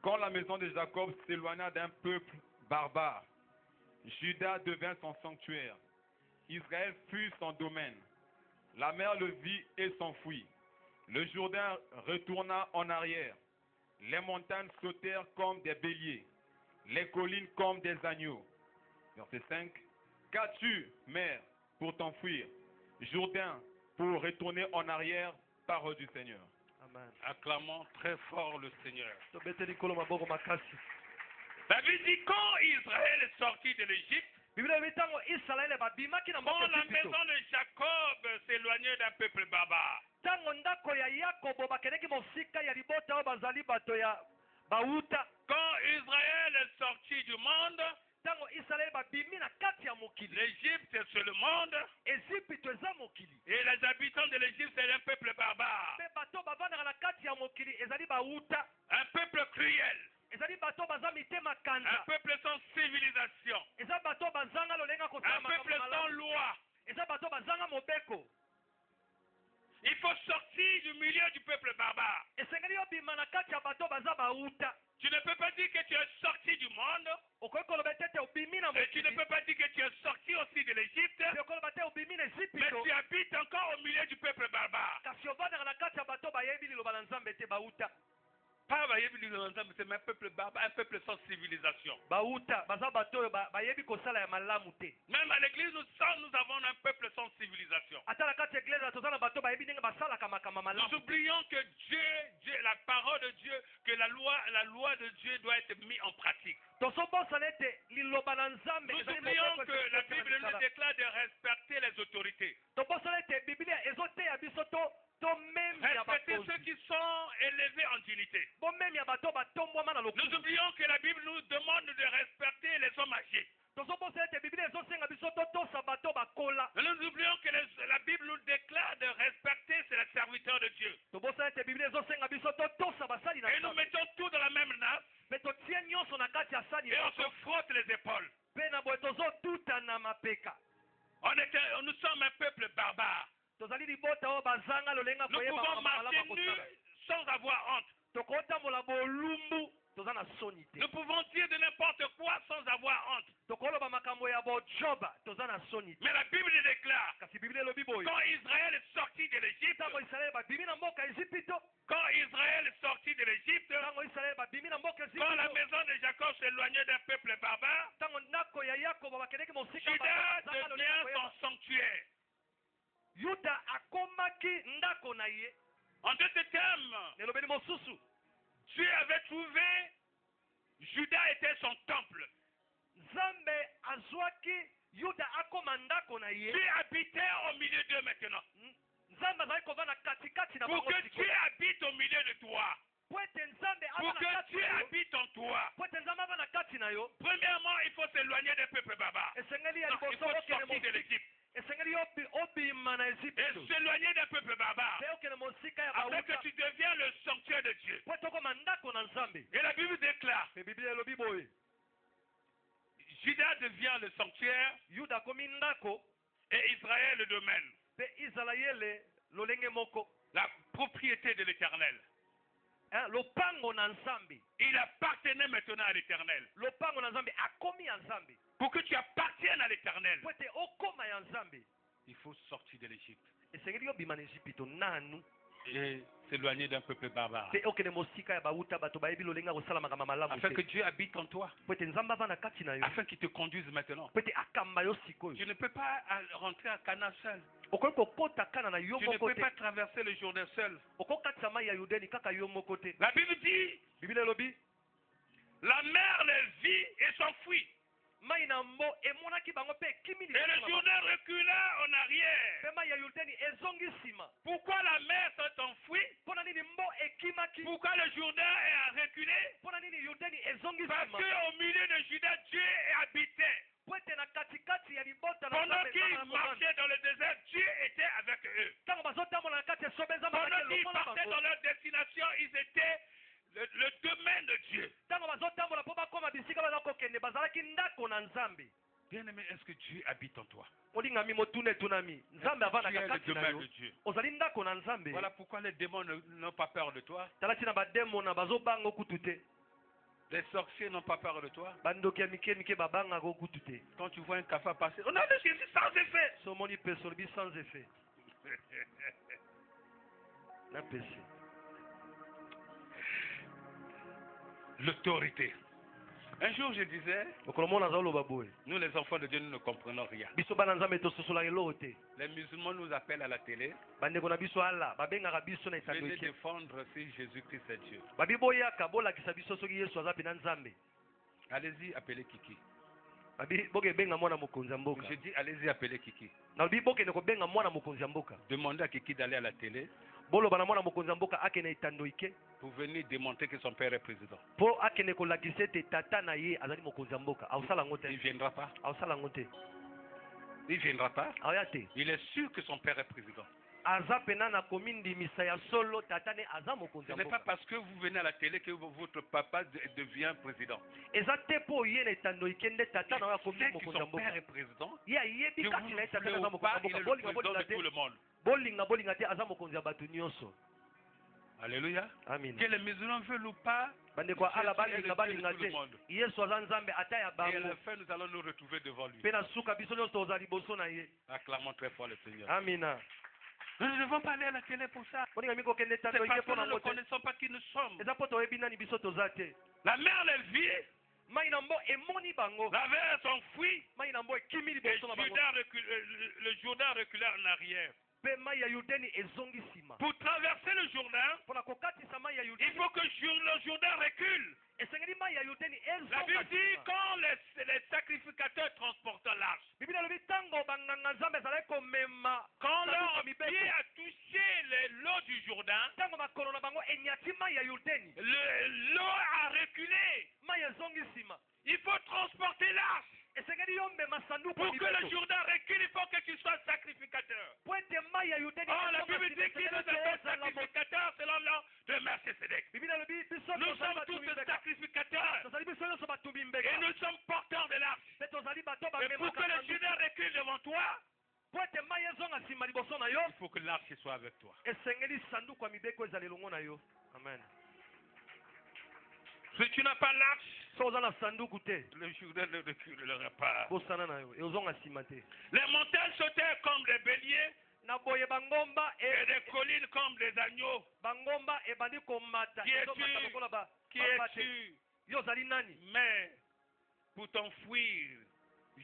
Quand la maison de Jacob s'éloigna d'un peuple barbare, Juda devint son sanctuaire. Israël fut son domaine. La mer le vit et s'enfuit. Le Jourdain retourna en arrière. Les montagnes sautèrent comme des béliers. Les collines comme des agneaux. Verset 5. Qu'as-tu, mer, pour t'enfuir? Jourdain, pour retourner en arrière, parole du Seigneur. Amen. Acclamons très fort le Seigneur. Tobeteli kolo maboko makasi. La Bible dit quand Israël est sorti de l'Égypte, Biblia ebitango Israele babimaki na quand mboka la Ejipito. maison de Jacob s'éloignait d'un peuple barbare, Tango ndako ya Yakobo bakendeki mosika ya libota oyo bazali bato ya bauta. quand Israël est sorti du monde, Tango Israele babimi na kati ya mokili. l'Égypte c'est le monde Ejipito eza mokili. et les habitants de l'Égypte c'est un peuple barbare, Pe bato bavandaka na kati ya mokili ezali bauta. un peuple cruel, Ezali bato baza mitema un kanza. peuple sans civilisation, Eza bato bazanga lolenga un kosala makambo peuple sans malamu. loi. Eza bato bazanga mobeko. Il faut sortir du milieu du peuple barbare. Esengeli obima na kati ya bato baza bauta. Tu ne peux pas dire que tu es sorti du monde Okoki koloba tete obimi na et tu ne mokili. peux pas dire que tu es sorti aussi de l'Égypte, Pe okoloba te obimi na mais Ejipito. tu habites encore au milieu du peuple barbare. Kasi ovandaka na kati ya bato bayebi liloba na Nzambe te bauta. Pas c'est un peuple barbare, un peuple sans civilisation. Bauta baza bato oyo bayebi kosala ya malamu te. Même à l'église, nous avons un peuple sans civilisation. Ata na kati ya eglise toza na bato bayebi ndenge basalaka makambo Nous malamu. oublions que Dieu, la parole de Dieu, que la loi de Dieu doit être mise en pratique. Tozobosana ete liloba na Nzambe Nous ezali oublions mobeko que la ete Bible nous ezala. déclare de respecter les autorités. Tobosana ete Biblia ezoteya biso tomemia Respecter bakonzi. ceux qui sont élevés en dignité. Bomemia bato batombwama na Nous lokumu. oublions que la Bible nous demande de respecter les hommes âgés. Tozobosana ete Biblia ezosenga biso totosa bato bakola. Nous oublions que la Bible nous déclare de respecter les serviteurs de Dieu. Tobosana ete Biblia ezosenga biso totosa basali na Et nous Nzambe. mettons tout dans la même nappe Me totia nyonso na kati ya sani et on moko. se frotte les épaules. Mpe na boye tozotuta na mapeka. Nous sommes un peuple barbare. Tozali libota oyo bazanga lolenga Nous koyeba pouvons makambo marcher malamu nus kosala. sans avoir honte. Tokotambola bolumbu toza na soni te. Nous pouvons dire de n'importe quoi sans avoir honte. Tokoloba makambo ya bojoba toza na soni te. Mais la Bible déclare, Kasi Biblia elobi boye. quand Israël est sorti de l'Égypte, Ntango Israele babimi na mboka Ejipito. quand Israël est sorti de l'Égypte, Ntango Israele babimi na mboka quand la Ejipito. maison de Jacob s'éloignait d'un peuple barbare, Ntango ndako ya Yakobo bakendeki mosika Juda bazanga lolenga devient koyeba. son sanctuaire. Yuda akomaki ndako na ye. En d'autres termes, Nelobeli mosusu. Dieu avait trouvé, Juda était son temple. Nzambe azwaki Yuda akoma ndako na ye. Dieu habitait au milieu d'eux maintenant. Nzambe azali kovanda katikati na Pour bango que sikoyo. Dieu habite au milieu de toi, Po ete Nzambe pour aza na que kati Dieu na yo. habite en toi, Po ete Nzambe aza na kati na yo. premièrement, il faut s'éloigner des peuples barbares. Esengeli ya Donc, il liboso faut okende sortir de l'Égypte. esengeli obima na Et Ejipito. s'éloigner des peuples barbares. Pe okende mosika ya Afin bauta. que tu deviens le sanctuaire de Dieu. Po ete okoma ndako na Nzambe. Et la Bible déclare, Pe Biblia elobi boye. Juda devient le sanctuaire Yuda akomi ndako. et Israël le domaine. Pe Israele lolenge moko. La propriété de l'Éternel. Lopango na Nzambe. Il appartenait maintenant à l'Éternel. Lopango na Nzambe akomi ya Nzambe. Pour que tu appartiennes à l'Éternel, Po ete okoma ya Nzambe. il faut sortir de l'Égypte Esengeli obima na Ejipito nanu. et s'éloigner d'un peuple barbare. Pe okende mosika ya bauta bato bayebi lolenga kosala makambo malamu Afin que te. Dieu habite en toi. Po ete Nzambe ava na kati na yo. Afin qu'il te conduise maintenant. Po ete akamba yo sikoyo. Tu ne peux pas rentrer à Cana seul. Okoki kokota kana na yo Tu ne moko peux te. pas traverser le Jourdain seul. Okokatisa mai ya Yudeni kaka yo moko te. La Bible dit, Biblia elobi la mer les vit et s'enfuit. mai na mbo emonaki bango pe ekimi Et le Jourdain recula en arrière. pe mai ya Yudeni ezongi nsima. Pourquoi la mer s'est enfuie? Mpona nini mbo ekimaki? Pourquoi le Jourdain est reculé? Mpona nini Yudeni ezongi Parce nsima? qu'au milieu de Juda, Dieu habitait. Po ete na katikati ya libota na Pendant Nzambe qu'ils ezanga na kovanda. marchaient dans le désert, Dieu était avec eux. Ntango bazotambola na kati ya sobe Nzambe Pendant azalaki qu'ils elongo na partaient bango. dans leur destination, ils étaient le domaine de Dieu. Ntango bazotambola mpo bakoma bisika baza kokende bazalaki ndako na Nzambe. Bien-aimé, est-ce que Dieu habite en toi? Olingami motuna etunami. Nzambe Tu avandaka es le kati na domaine yo. de Dieu. Ozali ndako na Nzambe. Voilà pourquoi les démons n'ont pas peur de toi. Talati na bademo na bazobanga kutu te. Les sorciers n'ont pas peur de toi. bandoki ya mike mike babanga kokutu te. Quand tu vois un cafard passer, on a le Jésus sans effet. somoni peso lobi sans effet na pesi. L'autorité. Un jour, je disais, mokolo mona aza oloba boye nous les enfants de Dieu, nous ne comprenons rien. biso bana nzambe tososolaka eloko te. Les musulmans nous appellent à la télé. bandeko na biso ala babengaka biso na etando Venez eke défendre si Jésus-Christ est Dieu. babi boyaka bolakisa biso soki yesu aza pena nzambe. Allez-y, appelez Kiki. babi bokebenga mwana mokonzi ya mboka. Je dis, allez-y, appelez Kiki. nalobi bokende kobenga mwana mokonzi ya mboka. Demandez à Kiki d'aller à la télé boloba na mwana mokonzi ya mboka akende etando ike pour venir démontrer que son père est président. mpo akende kolakisa ete tata na ye azali mokonzi ya mboka. aosala yango Il ne te. viendra pas. aosala yango te. Il ne viendra pas. aoya te. Il est sûr que son père est président. aza pena na komindimisa ya solo tata ne aza mokonzi Ce ya n'est pas mboka. parce que vous venez à la télé que votre papa devient président. eza te mpo ye na etando ike nde tata na oyo akomi C'est que mokonzi ya son père mboka. est président. ye ayebi Que kati vous na ye ne tata na aza voulez mokonzi ya pas, il est mboka. le président de tout le monde. bolinga te aza mokonzi ya bato nyonso. Alléluia. amin. Que les musulmans veulent ou pas, bandeko ala Jésus est le balinga Dieu de balinga tout le te monde. yesu aza nzambe ata ya Et à la bango. fin, nous allons nous retrouver devant lui. mpe na suka biso nyonso toza liboso na ye. Acclamons très fort le Seigneur. amina. Nous ne devons pas aller à la télé pour ça. bolinga mikokende C'est etando ike parce que mpo na nous ne ngo te. connaissons pas qui nous sommes. eza mpo toyebi nani biso toza te. La mer, elle vit. mai na mbo emoni bango. La mer s'enfuit. mai na mbo ekimi Et liboso na bango. le Jourdain recule en arrière. mpe mai ya yudeni ezongi nsima. Pour traverser le Jourdain, mpona kokatisa mai ya il yudeni faut que le Jourdain recule. esengeli mai ya yudeni La Bible dit ezonga. quand les sacrificateurs transportent l'arche, biblia elobi ntango banganga nzambe ezalaki komema quand leur sanduku ya pied mibeko, a touché l'eau du Jourdain, ntango makolo na bango enyati mai ya yudeni l'eau a reculé. mai ezongi nsima. Il faut transporter l'arche. esengeli yo mema sanduku ya Pour que le mibeko Jourdain recule, il faut que tu sois sacrificateur. po ete mai ya yudeni Oh, la ezonga Bible nsima, dit qu'il nous esengeli appelle ezala mo- sacrificateurs selon l'ordre de Melchisédek. biblia elobi biso Nous tozali sommes batumbi tous mbeka. sacrificateurs. tozali biso nyonso batumbi Et mbeka nous sommes porteurs de l'arche. mpe tozali bato Et pour que bamemaka le sanduku. Jourdain recule devant toi, po ete mai ezonga nsima liboso na yo il faut que l'arche soit avec toi. esengeli sanduku ya mibeko ezala elongo na yo. amen. Si tu n'as pas l'arche, so oza na sanduku te le Jourdain ne reculera pas. bosana na yo ezonga nsima te. Les montagnes sautaient comme des béliers na boye bangomba et des collines comme des agneaux. bangomba ebandi komata Qui es-tu? ezomata lokola Qui bambate. es-tu? yo ozali nani? Mais pour t'enfuir,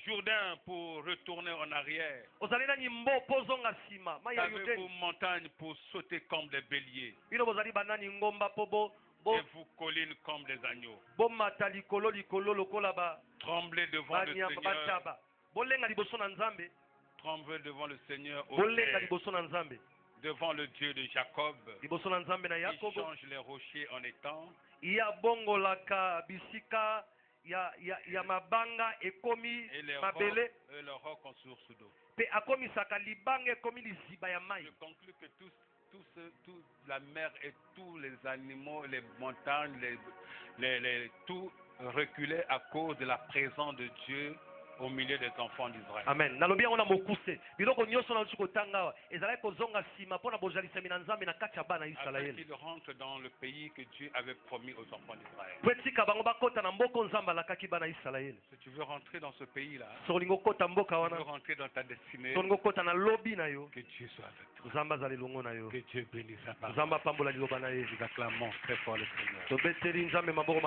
Jourdain, pour retourner en arrière, ozali nani mbo mpo ozonga nsima mai ya avez-vous yudeni montagne pour sauter comme des béliers bino bozali banani ngomba mpo et vous collines comme des agneaux. bomata likolo lokola Tremblez devant le banyama Seigneur. bataba bolenga liboso na nzambe Tremblez devant le Seigneur, ô bolenga terre, liboso na nzambe devant le Dieu de Jacob, liboso na nzambe na qui yakobo change les rochers en étangs, ya bongolaka bisika ya mabanga ekomi et les mabele rocs en source d'eau. mpe akomisaka libanga ekomi liziba ya mai. Je conclus que toute la mer et tous les animaux, les montagnes, tout reculait à cause de la présence de Dieu au milieu des enfants d'Israël. amen. nalobi yango na mokuse biloko nyonso na kotanga awa ezalaki kozonga nsima mpo na bozalisami na nzambe na kati ya bana ya Afin isalaele qu'ils rentrent dans le pays que Dieu avait promis aux enfants d'Israël. po etika bango bakota na mboka nzambe alakaki bana ya isalaele. Si tu veux rentrer dans ce pays-là, so olingi okota mboka tu veux wana rentrer dans ta destinée, so olingi okota na lobi na yo que Dieu soit avec toi. nzambe azala elongo na yo Que Dieu bénisse sa parole. nzambe apambola liloba na ye. Nous acclamons très fort le Seigneur. tobeteli nzambe maboko